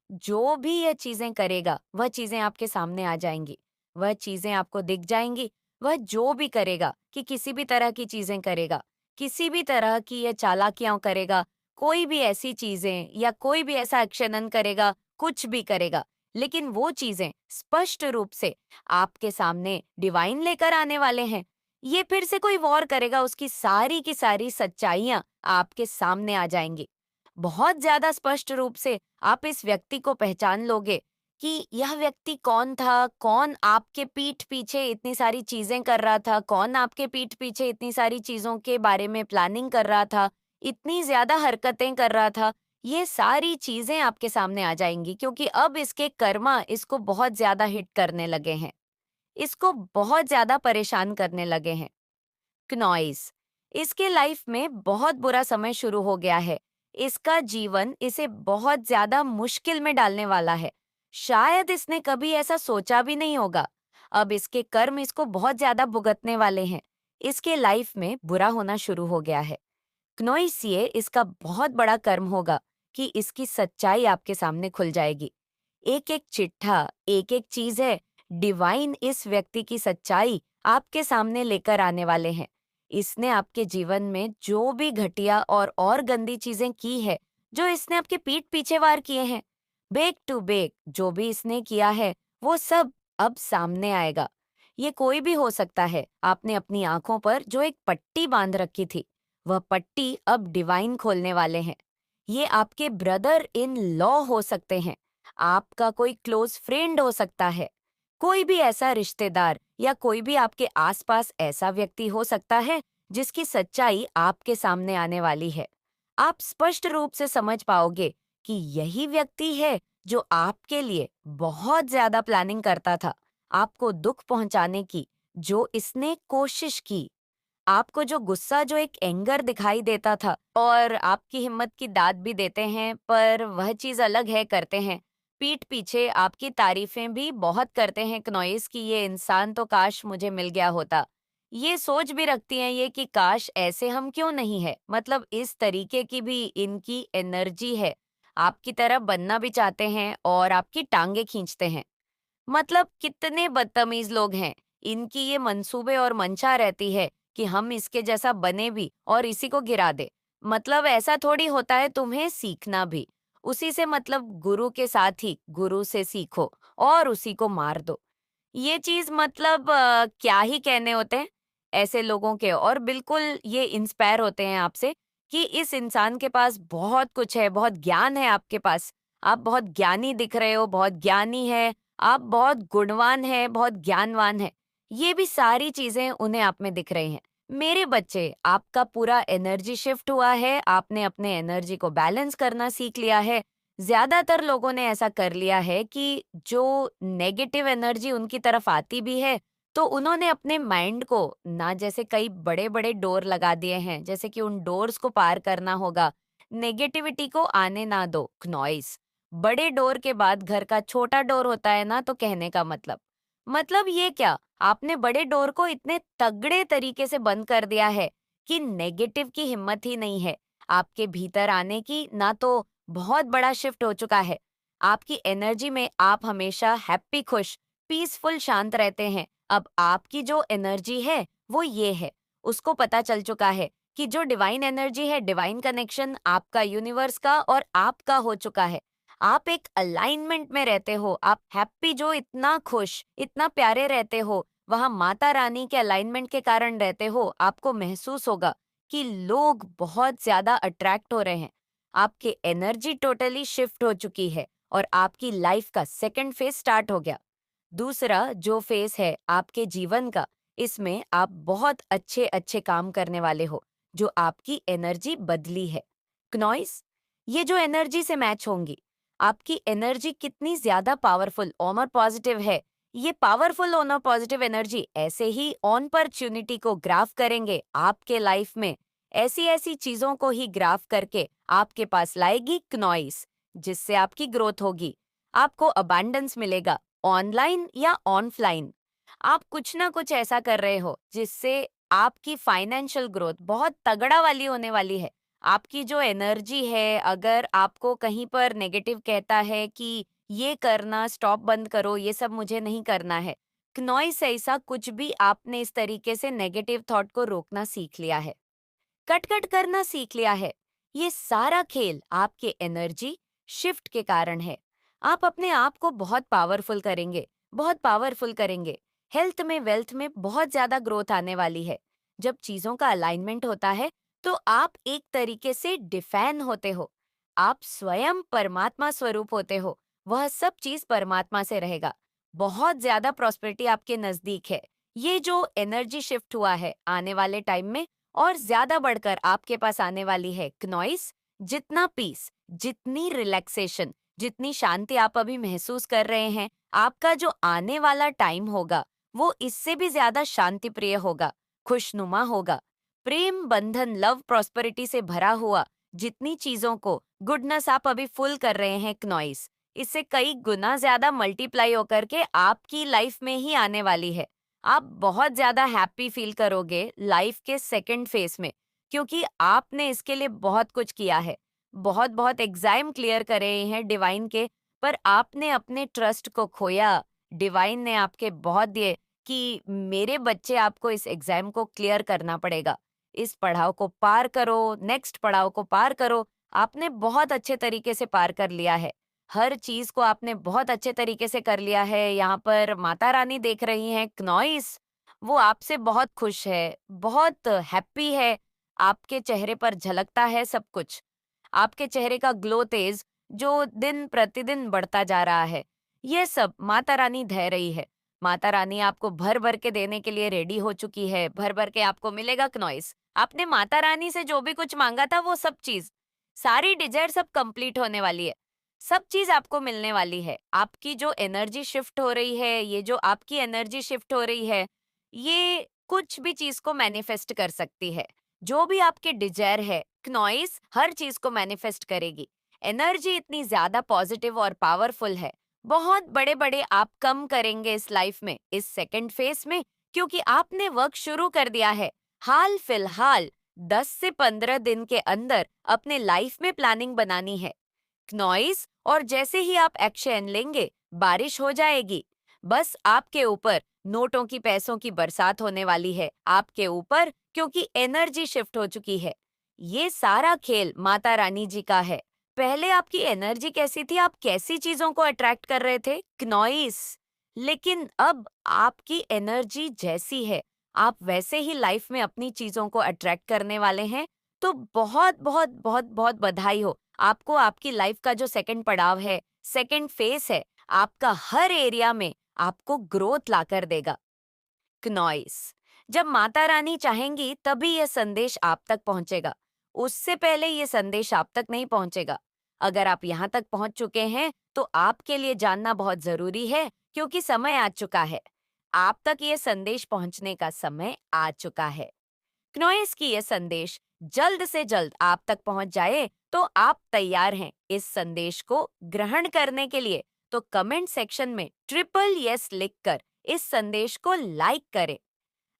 [SPEAKER 3] जो भी ये चीजें करेगा वह चीजें आपके सामने आ जाएंगी, वह चीजें आपको दिख जाएंगी। वह जो भी करेगा, कि किसी भी तरह की चीजें करेगा, किसी भी तरह की ये चालाकियां करेगा, कोई भी ऐसी चीजें या कोई भी ऐसा एक्शन करेगा, कुछ भी करेगा, लेकिन वो चीजें स्पष्ट रूप से आपके सामने डिवाइन लेकर आने वाले हैं। ये फिर से कोई वॉर करेगा, उसकी सारी की सारी सच्चाइयां आपके सामने आ जाएंगी। बहुत ज्यादा स्पष्ट रूप से आप इस व्यक्ति को पहचान लोगे कि यह व्यक्ति कौन था, कौन आपके पीठ पीछे इतनी सारी चीजें कर रहा था, कौन आपके पीठ पीछे इतनी सारी चीजों के बारे में प्लानिंग कर रहा था, इतनी ज्यादा हरकतें कर रहा था। ये सारी चीजें आपके सामने आ जाएंगी, क्योंकि अब इसके कर्मा इसको बहुत ज्यादा हिट करने लगे हैं, इसको बहुत ज्यादा परेशान करने लगे हैं। क्नॉइस, इसके लाइफ में बहुत बुरा समय शुरू हो गया है। इसका जीवन इसे बहुत ज्यादा मुश्किल में डालने वाला है। शायद इसने कभी ऐसा सोचा भी नहीं होगा। अब इसके कर्म इसको बहुत ज्यादा भुगतने वाले हैं। इसके लाइफ में बुरा होना शुरू हो गया है। क्नोइसिए, इसका बहुत बड़ा कर्म होगा कि इसकी सच्चाई आपके सामने खुल जाएगी। एक एक चिट्ठा, एक एक चीज है, डिवाइन इस व्यक्ति की सच्चाई आपके सामने लेकर आने वाले हैं। इसने आपके जीवन में जो भी घटिया और गंदी चीजें की है, जो इसने आपके पीठ पीछे वार किए हैं, बेक टू बेक जो भी इसने किया है, वो सब अब सामने आएगा। ये कोई भी हो सकता है। आपने अपनी आंखों पर जो एक पट्टी बांध रखी थी, वह पट्टी अब डिवाइन खोलने वाले हैं। ये आपके ब्रदर इन लॉ हो सकते हैं, आपका कोई क्लोज फ्रेंड हो सकता है, कोई भी ऐसा रिश्तेदार या कोई भी आपके आसपास ऐसा व्यक्ति हो सकता है जिसकी सच्चाई आपके सामने आने वाली है। आप स्पष्ट रूप से समझ पाओगे कि यही व्यक्ति है जो आपके लिए बहुत ज्यादा प्लानिंग करता था, आपको दुख पहुंचाने की जो इसने कोशिश की। आपको जो गुस्सा, जो एक एंगर दिखाई देता था और आपकी हिम्मत की दाद भी देते हैं, पर वह चीज अलग है, करते हैं पीठ पीछे आपकी तारीफें भी बहुत करते हैं क्नॉइस कि ये इंसान तो काश मुझे मिल गया होता। ये सोच भी रखती हैं ये कि काश ऐसे हम क्यों नहीं है, मतलब इस तरीके की भी इनकी एनर्जी है। आपकी तरह बनना भी चाहते हैं और आपकी टांगे खींचते हैं। मतलब कितने बदतमीज लोग हैं। इनकी ये मंसूबे और मंशा रहती है कि हम इसके जैसा बने भी और इसी को गिरा दे। मतलब ऐसा थोड़ी होता है, तुम्हें सीखना भी उसी से, मतलब गुरु के साथ ही गुरु से सीखो और उसी को मार दो। ये चीज मतलब क्या ही कहने होते हैं ऐसे लोगों के। और बिल्कुल ये इंस्पायर होते हैं आपसे कि इस इंसान के पास बहुत कुछ है, बहुत ज्ञान है आपके पास। आप बहुत ज्ञानी दिख रहे हो, बहुत ज्ञानी है, आप बहुत गुणवान है, बहुत ज्ञानवान है। ये भी सारी चीजें उन्हें आप में दिख रही हैं। मेरे बच्चे, आपका पूरा एनर्जी शिफ्ट हुआ है, आपने अपने एनर्जी को बैलेंस करना सीख लिया है। ज्यादातर लोगों ने ऐसा कर लिया है कि जो नेगेटिव एनर्जी उनकी तरफ आती भी है, तो उन्होंने अपने माइंड को ना, जैसे कई बड़े बड़े डोर लगा दिए हैं, जैसे कि उन डोर्स को पार करना होगा। नेगेटिविटी को आने ना दो, नॉइस। बड़े डोर के बाद घर का छोटा डोर होता है ना, तो कहने का मतलब ये क्या, आपने बड़े डोर को इतने तगड़े तरीके से बंद कर दिया है कि नेगेटिव की हिम्मत ही नहीं है आपके भीतर आने की। ना तो बहुत बड़ा शिफ्ट हो चुका है आपकी एनर्जी में, आप हमेशा हैप्पी, खुश, पीसफुल, शांत रहते हैं। अब आपकी जो एनर्जी है वो ये है, उसको पता चल चुका है कि जो डिवाइन एनर्जी है, डिवाइन कनेक्शन आपका यूनिवर्स का और आपका हो चुका है। आप एक अलाइनमेंट में रहते हो, आप हैप्पी, जो इतना खुश, इतना प्यारे रहते हो, वहां माता रानी के अलाइनमेंट के कारण रहते हो। आपको महसूस होगा कि लोग बहुत ज्यादा अट्रैक्ट हो रहे हैं। आपकी एनर्जी टोटली शिफ्ट हो चुकी है और आपकी लाइफ का सेकंड फेज स्टार्ट हो गया। दूसरा जो फेस है आपके जीवन का, इसमें आप बहुत अच्छे अच्छे काम करने वाले हो, जो आपकी एनर्जी बदली है। क्नॉइस, ये जो एनर्जी से मैच होंगी, आपकी एनर्जी कितनी ज्यादा पावरफुल और पॉजिटिव है। ये पावरफुल और पॉजिटिव एनर्जी ऐसे ही अपॉर्चुनिटी को ग्राफ करेंगे आपके लाइफ में, ऐसी ऐसी चीजों को ही ग्राफ करके आपके पास लाएगी क्नॉइस, जिससे आपकी ग्रोथ होगी। आपको अबंडेंस मिलेगा, ऑनलाइन या ऑनलाइन। आप कुछ ना कुछ ऐसा कर रहे हो जिससे आपकी फाइनेंशियल ग्रोथ बहुत तगड़ा वाली होने वाली है। आपकी जो एनर्जी है, अगर आपको कहीं पर नेगेटिव कहता है कि ये करना स्टॉप, बंद करो, ये सब मुझे नहीं करना है, नॉइस ऐसा कुछ भी आपने इस तरीके से नेगेटिव थॉट को रोकना सीख लिया है, कट कट करना सीख लिया है। ये सारा खेल आपके एनर्जी शिफ्ट के कारण है। आप अपने आप को बहुत पावरफुल करेंगे, बहुत पावरफुल करेंगे। हेल्थ में, वेल्थ में बहुत ज्यादा ग्रोथ आने वाली है। जब चीजों का अलाइनमेंट होता है तो आप एक तरीके से डिफाइन होते हो। आप स्वयं परमात्मा स्वरूप होते हो, वह सब चीज परमात्मा से रहेगा। बहुत ज्यादा प्रॉस्पेरिटी आपके नजदीक है। ये जो एनर्जी शिफ्ट हुआ है आने वाले टाइम में और ज्यादा बढ़कर आपके पास आने वाली है क्नॉइस। जितना पीस, जितनी रिलैक्सेशन, जितनी शांति आप अभी महसूस कर रहे हैं, आपका जो आने वाला टाइम होगा वो इससे भी ज्यादा शांति प्रिय होगा, खुशनुमा होगा, प्रेम बंधन, लव, प्रॉस्पेरिटी से भरा हुआ। जितनी चीजों को गुडनेस आप अभी फुल कर रहे हैं क्नॉइस, इससे कई गुना ज्यादा मल्टीप्लाई होकर के आपकी लाइफ में ही आने वाली है। आप बहुत ज्यादा हैप्पी फील करोगे लाइफ के सेकंड फेज में, क्योंकि आपने इसके लिए बहुत कुछ किया है, बहुत बहुत एग्जाम क्लियर करे हैं डिवाइन के, पर आपने अपने ट्रस्ट को खोया। डिवाइन ने आपके बहुत दिए कि मेरे बच्चे, आपको इस एग्जाम को क्लियर करना पड़ेगा, इस पड़ाव को पार करो, नेक्स्ट पड़ाव को पार करो। आपने बहुत अच्छे तरीके से पार कर लिया है, हर चीज को आपने बहुत अच्छे तरीके से कर लिया है। यहाँ पर माता रानी देख रही हैं क्नॉइस, वो आपसे बहुत खुश है, बहुत हैप्पी है। आपके चेहरे पर झलकता है सब कुछ, आपके चेहरे का ग्लो तेज जो दिन प्रतिदिन बढ़ता जा रहा है, ये सब माता रानी दे रही है। माता रानी आपको भर भर के देने के लिए रेडी हो चुकी है, भर भर के आपको मिलेगा क्नॉइस। आपने माता रानी से जो भी कुछ मांगा था वो सब चीज, सारी डिजायर सब कंप्लीट होने वाली है, सब चीज आपको मिलने वाली है। आपकी जो एनर्जी शिफ्ट हो रही है, ये जो आपकी एनर्जी शिफ्ट हो रही है, ये कुछ भी चीज को मैनिफेस्ट कर सकती है। जो भी आपके डिजायर है, क्नॉइस हर चीज को मैनिफेस्ट करेगी। एनर्जी इतनी ज्यादा पॉजिटिव और पावरफुल है। बहुत बड़े बड़े आप कम करेंगे इस लाइफ में, इस सेकंड फेस में, क्योंकि आपने वर्क शुरू कर दिया है। हाल फिलहाल 10 से 15 दिन के अंदर अपने लाइफ में प्लानिंग बनानी है नॉइस, और जैसे ही आप एक्शन लेंगे बारिश हो जाएगी। बस आपके ऊपर नोटों की, पैसों की बरसात होने वाली है आपके ऊपर, क्योंकि एनर्जी शिफ्ट हो चुकी है। ये सारा खेल माता रानी जी का है। पहले आपकी एनर्जी कैसी थी, आप कैसी चीजों को अट्रैक्ट कर रहे थे, क्नॉइस। लेकिन अब आपकी एनर्जी जैसी है, आप वैसे ही लाइफ में अपनी चीजों को अट्रैक्ट करने वाले हैं। तो बहुत बहुत बहुत बहुत बधाई हो आपको। आपकी लाइफ का जो सेकंड पड़ाव है, सेकंड फेस है, आपका हर एरिया में आपको ग्रोथ लाकर देगा। क्नॉइस, जब माता रानी चाहेंगी तभी यह संदेश आप तक पहुंचेगा, उससे पहले यह संदेश आप तक नहीं पहुंचेगा। अगर आप यहाँ तक पहुंच चुके हैं तो आपके लिए जानना बहुत जरूरी है, क्योंकि समय आ चुका है। आप तक यह संदेश पहुंचने का समय आ चुका है। क्नॉइस की यह संदेश जल्द से जल्द आप तक पहुंच जाए तो आप तैयार हैं इस संदेश को ग्रहण करने के लिए। तो कमेंट सेक्शन में ट्रिपल यस लिखकर इस संदेश को लाइक करें।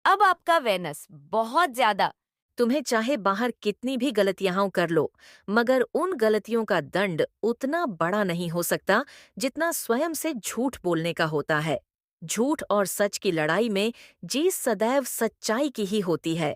[SPEAKER 3] अब आपका वेनस बहुत ज्यादा,
[SPEAKER 2] तुम्हें चाहे बाहर कितनी भी गलतियां कर लो, मगर उन गलतियों का दंड उतना बड़ा नहीं हो सकता जितना स्वयं से झूठ बोलने का होता है। झूठ और सच की लड़ाई में जीत सदैव सच्चाई की ही होती है।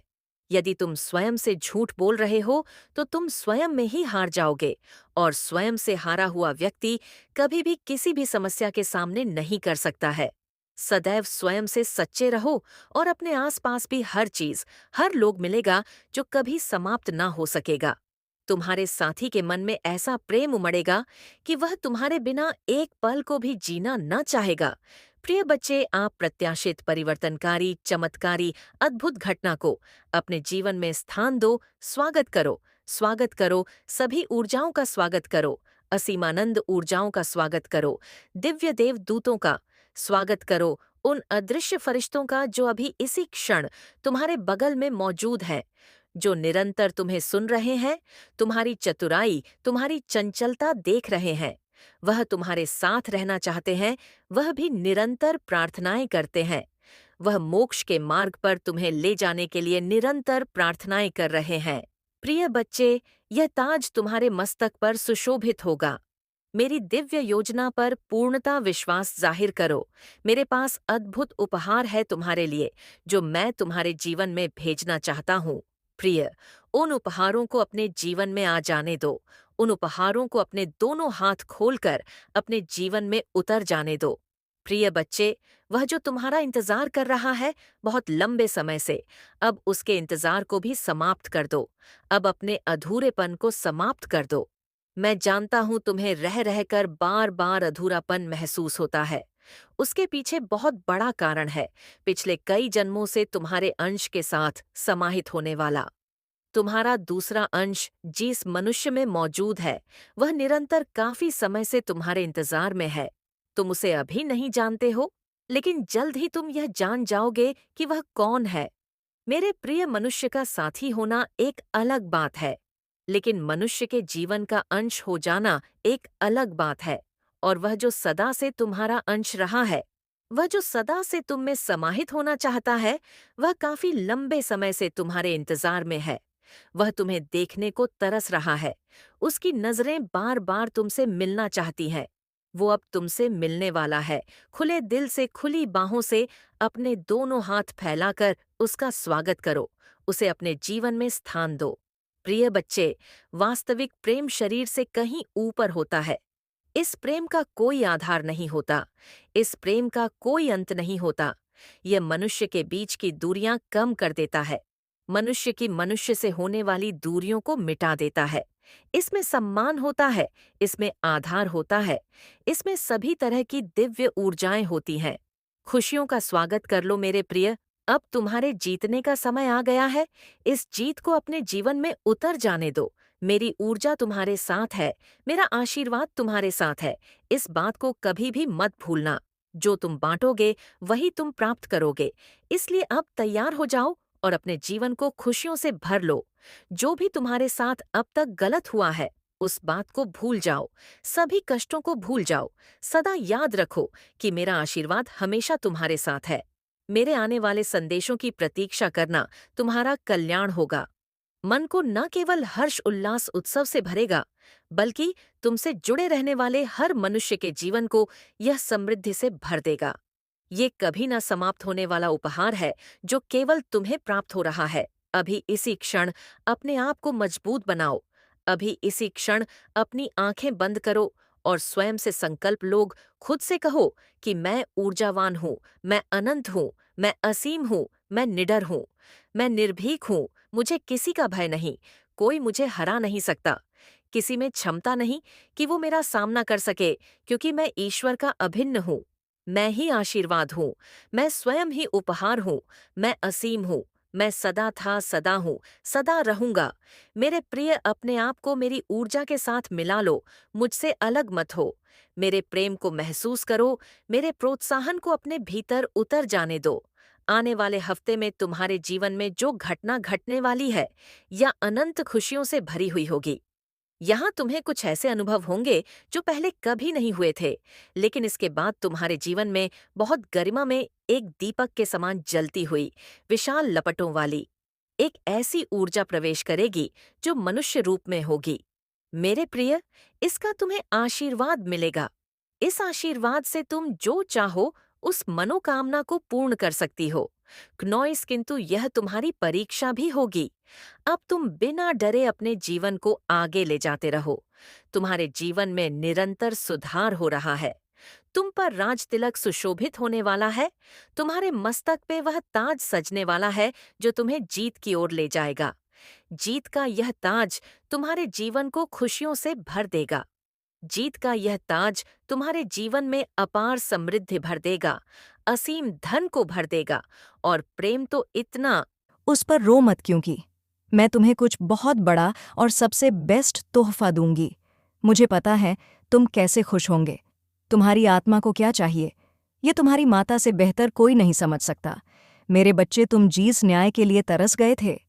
[SPEAKER 2] यदि तुम स्वयं से झूठ बोल रहे हो तो तुम स्वयं में ही हार जाओगे, और स्वयं से हारा हुआ व्यक्ति कभी भी किसी भी समस्या के सामने नहीं कर सकता है। सदैव स्वयं से सच्चे रहो, और अपने आसपास भी हर चीज, हर लोग मिलेगा जो कभी समाप्त ना हो सकेगा। तुम्हारे साथी के मन में ऐसा प्रेम उमड़ेगा कि वह तुम्हारे बिना एक पल को भी जीना न चाहेगा। प्रिय बच्चे, आप प्रत्याशित परिवर्तनकारी, चमत्कारी, अद्भुत घटना को अपने जीवन में स्थान दो। स्वागत करो, स्वागत करो, सभी ऊर्जाओं का स्वागत करो, असीमानंद ऊर्जाओं का स्वागत करो, दिव्य देव दूतों का स्वागत करो, उन अदृश्य फरिश्तों का जो अभी इसी क्षण तुम्हारे बगल में मौजूद हैं, जो निरंतर तुम्हें सुन रहे हैं, तुम्हारी चतुराई, तुम्हारी चंचलता देख रहे हैं। वह तुम्हारे साथ रहना चाहते हैं, वह भी निरंतर प्रार्थनाएं करते हैं। वह मोक्ष के मार्ग पर तुम्हें ले जाने के लिए निरंतर प्रार्थनाएं कर रहे हैं। प्रिय बच्चे, यह ताज तुम्हारे मस्तक पर सुशोभित होगा। मेरी दिव्य योजना पर पूर्णता विश्वास जाहिर करो। मेरे पास अद्भुत उपहार है तुम्हारे लिए, जो मैं तुम्हारे जीवन में भेजना चाहता हूँ। प्रिय, उन उपहारों को अपने जीवन में आ जाने दो। उन उपहारों को अपने दोनों हाथ खोलकर अपने जीवन में उतर जाने दो। प्रिय बच्चे, वह जो तुम्हारा इंतजार कर रहा है बहुत लंबे समय से, अब उसके इंतजार को भी समाप्त कर दो। अब अपने अधूरेपन को समाप्त कर दो। मैं जानता हूं तुम्हें रह रहकर बार बार अधूरापन महसूस होता है। उसके पीछे बहुत बड़ा कारण है, पिछले कई जन्मों से तुम्हारे अंश के साथ समाहित होने वाला। तुम्हारा दूसरा अंश जिस मनुष्य में मौजूद है, वह निरंतर काफी समय से तुम्हारे इंतजार में है। तुम उसे अभी नहीं जानते हो, लेकिन जल्द ही तुम यह जान जाओगे कि वह कौन है। मेरे प्रिय मनुष्य का साथी होना एक अलग बात है, लेकिन मनुष्य के जीवन का अंश हो जाना एक अलग बात है। और वह जो सदा से तुम्हारा अंश रहा है, वह जो सदा से तुम में समाहित होना चाहता है, वह काफी लंबे समय से तुम्हारे इंतजार में है। वह तुम्हें देखने को तरस रहा है। उसकी नजरें बार बार तुमसे मिलना चाहती हैं। वो अब तुमसे मिलने वाला है। खुले दिल से, खुली बाहों से अपने दोनों हाथ फैलाकर उसका स्वागत करो। उसे अपने जीवन में स्थान दो। प्रिय बच्चे, वास्तविक प्रेम शरीर से कहीं ऊपर होता है। इस प्रेम का कोई आधार नहीं होता। इस प्रेम का कोई अंत नहीं होता। यह मनुष्य के बीच की दूरियां कम कर देता है। मनुष्य की मनुष्य से होने वाली दूरियों को मिटा देता है। इसमें सम्मान होता है, इसमें आधार होता है, इसमें सभी तरह की दिव्य ऊर्जाएं होती हैं। खुशियों का स्वागत कर लो मेरे प्रिय। अब तुम्हारे जीतने का समय आ गया है। इस जीत को अपने जीवन में उतर जाने दो। मेरी ऊर्जा तुम्हारे साथ है, मेरा आशीर्वाद तुम्हारे साथ है। इस बात को कभी भी मत भूलना। जो तुम बांटोगे वही तुम प्राप्त करोगे। इसलिए अब तैयार हो जाओ और अपने जीवन को खुशियों से भर लो। जो भी तुम्हारे साथ अब तक गलत हुआ है, उस बात को भूल जाओ। सभी कष्टों को भूल जाओ। सदा याद रखो कि मेरा आशीर्वाद हमेशा तुम्हारे साथ है। मेरे आने वाले संदेशों की प्रतीक्षा करना, तुम्हारा कल्याण होगा। मन को न केवल हर्ष उल्लास उत्सव से भरेगा, बल्कि तुमसे जुड़े रहने वाले हर मनुष्य के जीवन को यह समृद्धि से भर देगा। ये कभी न समाप्त होने वाला उपहार है जो केवल तुम्हें प्राप्त हो रहा है। अभी इसी क्षण अपने आप को मजबूत बनाओ। अभी इसी क्षण अपनी आंखें बंद करो और स्वयं से संकल्प लोग खुद से कहो कि मैं ऊर्जावान हूँ, मैं अनंत हूँ, मैं असीम हूँ, मैं निडर हूँ, मैं निर्भीक हूँ, मुझे किसी का भय नहीं, कोई मुझे हरा नहीं सकता। किसी में क्षमता नहीं कि वो मेरा सामना कर सके, क्योंकि मैं ईश्वर का अभिन्न हूँ। मैं ही आशीर्वाद हूँ, मैं स्वयं ही उपहार हूँ, मैं असीम हूँ, मैं सदा था, सदा हूँ, सदा रहूंगा। मेरे प्रिय, अपने आप को मेरी ऊर्जा के साथ मिला लो, मुझसे अलग मत हो। मेरे प्रेम को महसूस करो, मेरे प्रोत्साहन को अपने भीतर उतर जाने दो। आने वाले हफ्ते में तुम्हारे जीवन में जो घटना घटने वाली है, या अनंत खुशियों से भरी हुई होगी। यहाँ तुम्हें कुछ ऐसे अनुभव होंगे जो पहले कभी नहीं हुए थे, लेकिन इसके बाद तुम्हारे जीवन में बहुत गरिमा में एक दीपक के समान जलती हुई, विशाल लपटों वाली एक ऐसी ऊर्जा प्रवेश करेगी जो मनुष्य रूप में होगी। मेरे प्रिय, इसका तुम्हें आशीर्वाद मिलेगा। इस आशीर्वाद से तुम जो चाहो उस मनोकामना को पूर्ण कर सकती हो। क्नॉइस, किंतु यह तुम्हारी परीक्षा भी होगी। अब तुम बिना डरे अपने जीवन को आगे ले जाते रहो। तुम्हारे जीवन में निरंतर सुधार हो रहा है। तुम पर राज तिलक सुशोभित होने वाला है। तुम्हारे मस्तक पे वह ताज सजने वाला है जो तुम्हें जीत की ओर ले जाएगा। जीत का यह ताज तुम्हारे जीवन को खुशियों से भर देगा। जीत का यह ताज तुम्हारे जीवन में अपार समृद्धि भर देगा, असीम धन को भर देगा, और प्रेम तो इतना।
[SPEAKER 4] उस पर रो मत, क्योंकि मैं तुम्हें कुछ बहुत बड़ा और सबसे बेस्ट तोहफा दूंगी। मुझे पता है तुम कैसे खुश होंगे। तुम्हारी आत्मा को क्या चाहिए, ये तुम्हारी माता से बेहतर कोई नहीं समझ सकता। मेरे बच्चे, तुम जीस न्याय के लिए तरस गए थे।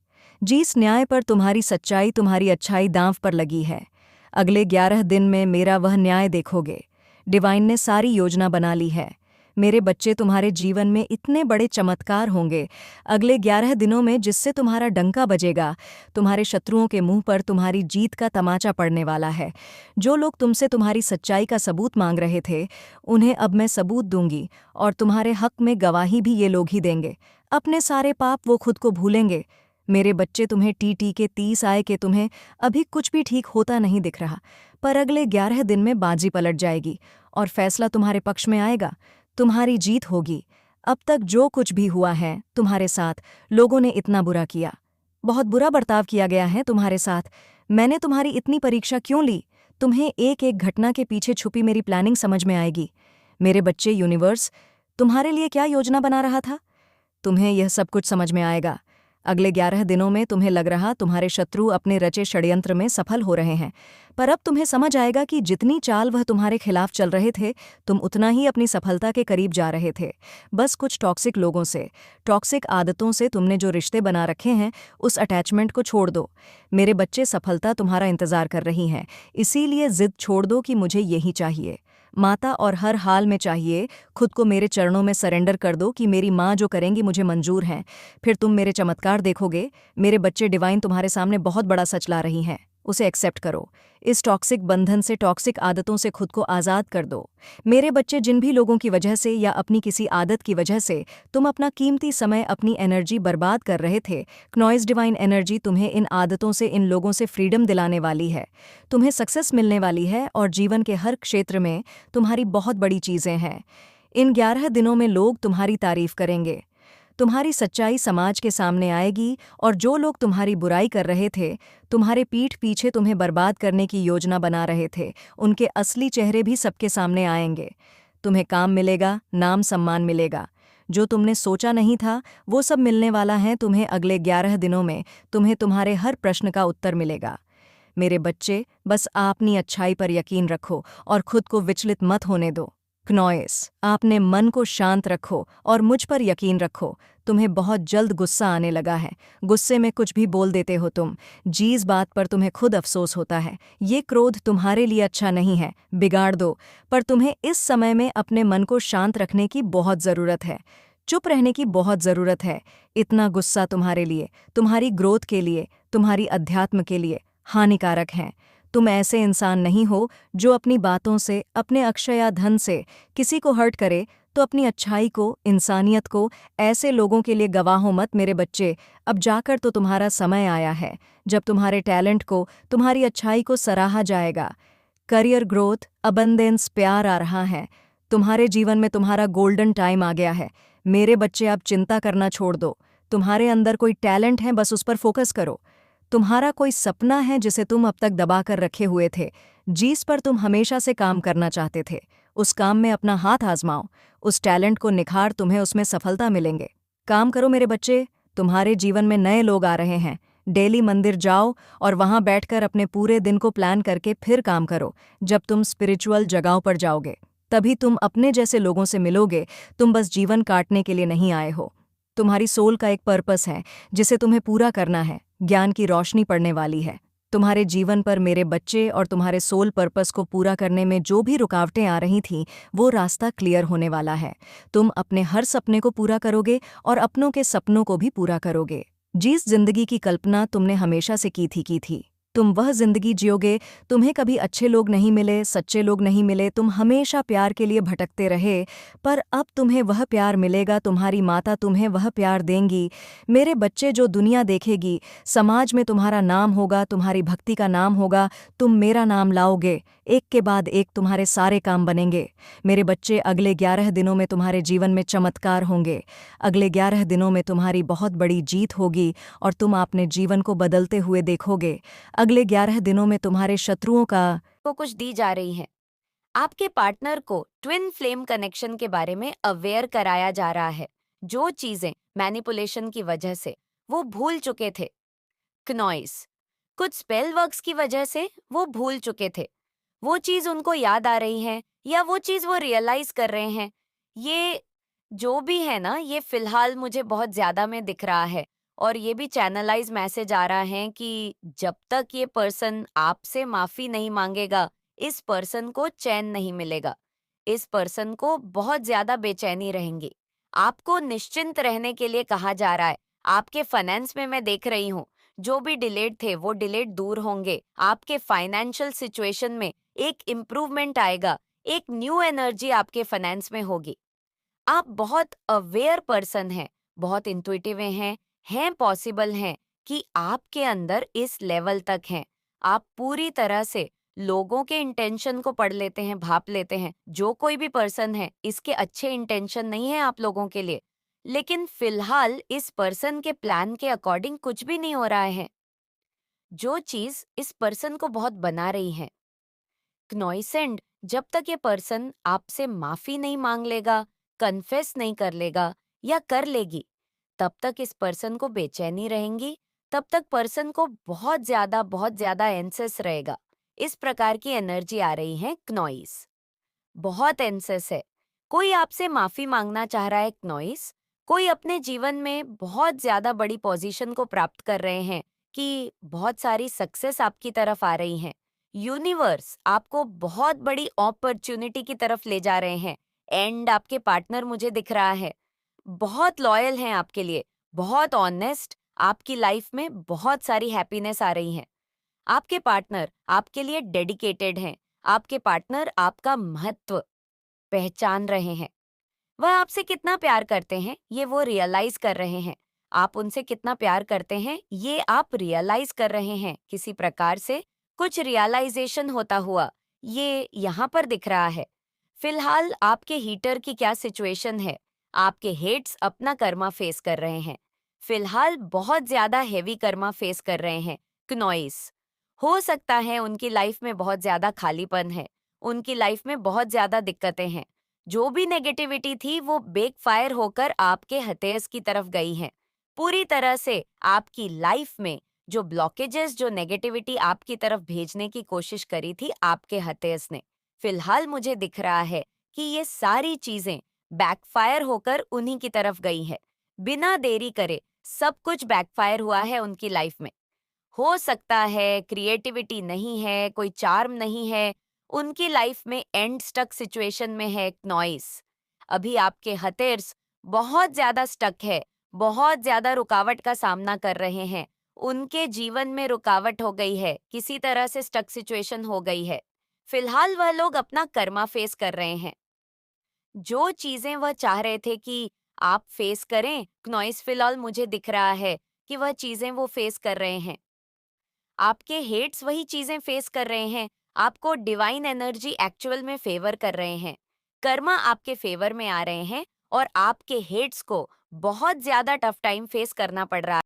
[SPEAKER 4] जीस न्याय पर तुम्हारी सच्चाई, तुम्हारी अच्छाई दांव पर लगी है। अगले 11 दिन में मेरा वह न्याय देखोगे। डिवाइन ने सारी योजना बना ली है। मेरे बच्चे, तुम्हारे जीवन में इतने बड़े चमत्कार होंगे अगले 11 दिनों में, जिससे तुम्हारा डंका बजेगा। तुम्हारे शत्रुओं के मुंह पर तुम्हारी जीत का तमाचा पड़ने वाला है। जो लोग तुमसे तुम्हारी सच्चाई का सबूत मांग रहे थे, उन्हें अब मैं सबूत दूंगी, और तुम्हारे हक में गवाही भी ये लोग ही देंगे। अपने सारे पाप वो खुद को भूलेंगे। मेरे बच्चे, तुम्हें टी के 30 आए कि तुम्हें अभी कुछ भी ठीक होता नहीं दिख रहा, पर अगले 11 दिन में बाजी पलट जाएगी और फैसला तुम्हारे पक्ष में आएगा। तुम्हारी जीत होगी। अब तक जो कुछ भी हुआ है तुम्हारे साथ, लोगों ने इतना बुरा किया, बहुत बुरा बर्ताव किया गया है तुम्हारे साथ। मैंने तुम्हारी इतनी परीक्षा क्यों ली? तुम्हें एक एक घटना के पीछे छुपी मेरी प्लानिंग समझ में आएगी। मेरे बच्चे, यूनिवर्स तुम्हारे लिए क्या योजना बना रहा था, तुम्हें यह सब कुछ समझ में आएगा। अगले 11 दिनों में तुम्हें लग रहा तुम्हारे शत्रु अपने रचे षड्यंत्र में सफल हो रहे हैं, पर अब तुम्हें समझ आएगा कि जितनी चाल वह तुम्हारे खिलाफ चल रहे थे, तुम उतना ही अपनी सफलता के करीब जा रहे थे। बस कुछ टॉक्सिक लोगों से, टॉक्सिक आदतों से तुमने जो रिश्ते बना रखे हैं, उस अटैचमेंट को छोड़ दो। मेरे बच्चे, सफलता तुम्हारा इंतजार कर रही है, इसीलिए जिद छोड़ दो कि मुझे यही चाहिए। माता और हर हाल में चाहिए। खुद को मेरे चरणों में सरेंडर कर दो कि मेरी माँ जो करेंगी मुझे मंजूर है। फिर तुम मेरे चमत्कार देखोगे। मेरे बच्चे, डिवाइन तुम्हारे सामने बहुत बड़ा सच ला रही हैं, उसे एक्सेप्ट करो। इस टॉक्सिक बंधन से, टॉक्सिक आदतों से खुद को आज़ाद कर दो। मेरे बच्चे, जिन भी लोगों की वजह से या अपनी किसी आदत की वजह से तुम अपना कीमती समय, अपनी एनर्जी बर्बाद कर रहे थे, क्नॉइस डिवाइन एनर्जी तुम्हें इन आदतों से, इन लोगों से फ्रीडम दिलाने वाली है। तुम्हें सक्सेस मिलने वाली है और जीवन के हर क्षेत्र में तुम्हारी बहुत बड़ी चीज़ें हैं। इन 11 दिनों में लोग तुम्हारी तारीफ करेंगे। तुम्हारी सच्चाई समाज के सामने आएगी, और जो लोग तुम्हारी बुराई कर रहे थे, तुम्हारे पीठ पीछे तुम्हें बर्बाद करने की योजना बना रहे थे, उनके असली चेहरे भी सबके सामने आएंगे। तुम्हें काम मिलेगा, नाम सम्मान मिलेगा। जो तुमने सोचा नहीं था वो सब मिलने वाला है तुम्हें। अगले 11 दिनों में तुम्हें तुम्हारे हर प्रश्न का उत्तर मिलेगा। मेरे बच्चे, बस अपनी अच्छाई पर यकीन रखो और खुद को विचलित मत होने दो। क्नॉइस, आपने मन को शांत रखो और मुझ पर यकीन रखो। तुम्हें बहुत जल्द गुस्सा आने लगा है। गुस्से में कुछ भी बोल देते हो तुम। जिस बात पर तुम्हें खुद अफसोस होता है। ये क्रोध तुम्हारे लिए अच्छा नहीं है, बिगाड़ दो। पर तुम्हें इस समय में अपने मन को शांत रखने की बहुत ज़रूरत है। चुप रहने की बहुत ज़रूरत है। इतना गुस्सा तुम्हारे लिए, तुम्हारी ग्रोथ के लिए, तुम्हारी अध्यात्म के लिए हानिकारक हैं। तुम ऐसे इंसान नहीं हो जो अपनी बातों से, अपने अक्षया धन से किसी को हर्ट करे। तो अपनी अच्छाई को, इंसानियत को ऐसे लोगों के लिए गवाहो मत मेरे बच्चे। अब जाकर तो तुम्हारा समय आया है जब तुम्हारे टैलेंट को, तुम्हारी अच्छाई को सराहा जाएगा। करियर ग्रोथ, अबंडेंस, प्यार आ रहा है। तुम्हारे जीवन में तुम्हारा गोल्डन टाइम आ गया है। मेरे बच्चे, अब चिंता करना छोड़ दो। तुम्हारे अंदर कोई टैलेंट है, बस उस पर फोकस करो। तुम्हारा कोई सपना है जिसे तुम अब तक दबाकर रखे हुए थे, जिस पर तुम हमेशा से काम करना चाहते थे। उस काम में अपना हाथ आजमाओ। उस टैलेंट को निखार, तुम्हें उसमें सफलता मिलेंगे। काम करो मेरे बच्चे। तुम्हारे जीवन में नए लोग आ रहे हैं। डेली मंदिर जाओ और वहां बैठकर अपने पूरे दिन को प्लान करके फिर काम करो। जब तुम स्पिरिचुअल जगहों पर जाओगे तभी तुम अपने जैसे लोगों से मिलोगे। तुम बस जीवन काटने के लिए नहीं आए हो। तुम्हारी सोल का एक पर्पस है जिसे तुम्हें पूरा करना है। ज्ञान की रोशनी पड़ने वाली है तुम्हारे जीवन पर मेरे बच्चे, और तुम्हारे सोल पर्पस को पूरा करने में जो भी रुकावटें आ रही थीं वो रास्ता क्लियर होने वाला है। तुम अपने हर सपने को पूरा करोगे और अपनों के सपनों को भी पूरा करोगे। जिस जिंदगी की कल्पना तुमने हमेशा से की थी तुम वह जिंदगी जियोगे। तुम्हें कभी अच्छे लोग नहीं मिले, सच्चे लोग नहीं मिले, तुम हमेशा प्यार के लिए भटकते रहे। पर अब तुम्हें वह प्यार मिलेगा। तुम्हारी माता तुम्हें वह प्यार देंगी मेरे बच्चे जो दुनिया देखेगी। समाज में तुम्हारा नाम होगा, तुम्हारी भक्ति का नाम होगा। तुम मेरा नाम लाओगे, एक के बाद एक तुम्हारे सारे काम बनेंगे। मेरे बच्चे, अगले 11 दिनों में तुम्हारे जीवन में चमत्कार होंगे। अगले 11 दिनों में तुम्हारी बहुत बड़ी जीत होगी और तुम अपने जीवन को बदलते हुए देखोगे। अगले 11 दिनों में तुम्हारे शत्रुओं
[SPEAKER 3] को कुछ दी जा रही है। आपके पार्टनर को ट्विन फ्लेम कनेक्शन के बारे में अवेयर कराया जा रहा है। जो चीजें मैनिपुलेशन की वजह से वो भूल चुके थे, क्नॉइस, कुछ स्पेल वर्क्स की वजह से वो भूल चुके थे, वो चीज उनको याद आ रही है या वो चीज वो रियलाइज कर रहे हैं। ये जो भी है ना, ये फिलहाल मुझे बहुत ज्यादा में दिख रहा है। और ये भी चैनलाइज मैसेज आ रहा है कि जब तक ये पर्सन आपसे माफी नहीं मांगेगा, इस पर्सन को चैन नहीं मिलेगा। इस पर्सन को बहुत ज्यादा बेचैनी रहेंगी। आपको निश्चिंत रहने के लिए कहा जा रहा है। आपके फाइनेंस में मैं देख रही हूँ, जो भी डिलेड थे वो डिलेड दूर होंगे। आपके फाइनेंशियल सिचुएशन में एक इम्प्रूवमेंट आएगा। एक न्यू एनर्जी आपके फाइनेंस में होगी। आप बहुत अवेयर पर्सन हैं, बहुत इंट्यूटिव हैं पॉसिबल हैं कि आपके अंदर इस लेवल तक हैं। आप पूरी तरह से लोगों के इंटेंशन को पढ़ लेते हैं, भाप लेते हैं। जो कोई भी पर्सन है, इसके अच्छे इंटेंशन नहीं है आप लोगों के लिए, लेकिन फिलहाल इस पर्सन के प्लान के अकॉर्डिंग कुछ भी नहीं हो रहा है। जो चीज इस पर्सन को बहुत बना रही है, क्नॉइसेंड, जब तक ये पर्सन आपसे माफी नहीं मांग लेगा, कन्फेस नहीं कर लेगा या कर लेगी, तब तक इस पर्सन को बेचैनी रहेंगी। तब तक पर्सन को बहुत ज्यादा एंसेस रहेगा। इस प्रकार की एनर्जी आ रही है क्नॉइस। बहुत एंसेस है। कोई आपसे माफी मांगना चाह रहा है क्नॉइस। कोई अपने जीवन में बहुत ज्यादा बड़ी पोजीशन को प्राप्त कर रहे हैं कि बहुत सारी सक्सेस आपकी तरफ आ रही हैं। यूनिवर्स आपको बहुत बड़ी अपॉर्चुनिटी की तरफ ले जा रहे हैं। एंड आपके पार्टनर मुझे दिख रहा है, बहुत लॉयल हैं आपके लिए, बहुत ऑनेस्ट। आपकी लाइफ में बहुत सारी हैप्पीनेस आ रही है। आपके पार्टनर आपके लिए डेडिकेटेड हैं। आपके पार्टनर आपका महत्व पहचान रहे हैं। वह आपसे कितना प्यार करते हैं ये वो रियलाइज कर रहे हैं। आप उनसे कितना प्यार करते हैं ये आप रियलाइज कर रहे हैं। किसी प्रकार से कुछ रियलाइजेशन होता हुआ ये यहाँ पर दिख रहा है। फिलहाल आपके हीटर की क्या सिचुएशन है? आपके हेट्स अपना कर्मा फेस कर रहे हैं। फिलहाल बहुत ज्यादा हेवी कर्मा फेस कर रहे हैं क्नॉइस। हो सकता है उनकी लाइफ में बहुत ज्यादा खालीपन है, उनकी लाइफ में बहुत ज्यादा दिक्कतें हैं। जो भी नेगेटिविटी थी वो बैकफायर होकर आपके हथेस की तरफ गई है। पूरी तरह से आपकी लाइफ में जो ब्लॉकेजेस, जो नेगेटिविटी आपकी तरफ भेजने की कोशिश करी थी आपके हथेस ने, फिलहाल मुझे दिख रहा है कि ये सारी चीजें बैकफायर होकर उन्हीं की तरफ गई है। बिना देरी करे सब कुछ बैकफायर हुआ है उनकी लाइफ में। हो सकता है क्रिएटिविटी नहीं है, कोई चार्म नहीं है, उनकी लाइफ में एंड स्टक सिचुएशन में है एक नॉइस। अभी आपके हथेर्स बहुत ज्यादा स्टक है, बहुत ज्यादा रुकावट का सामना कर रहे हैं। उनके जीवन में रुकावट हो गई है, किसी तरह से स्टक सिचुएशन हो गई है। फिलहाल वह लोग अपना कर्मा फेस कर रहे हैं। जो चीजें वह चाह रहे थे कि आप फेस करें, नॉइस फिलहाल मुझे दिख रहा है कि वह चीजें वो फेस कर रहे हैं। आपके हेट्स वही चीजें फेस कर रहे हैं। आपको डिवाइन एनर्जी एक्चुअल में फेवर कर रहे हैं। कर्मा आपके फेवर में आ रहे हैं और आपके हेट्स को बहुत ज्यादा टफ टाइम फेस करना पड़ रहा है।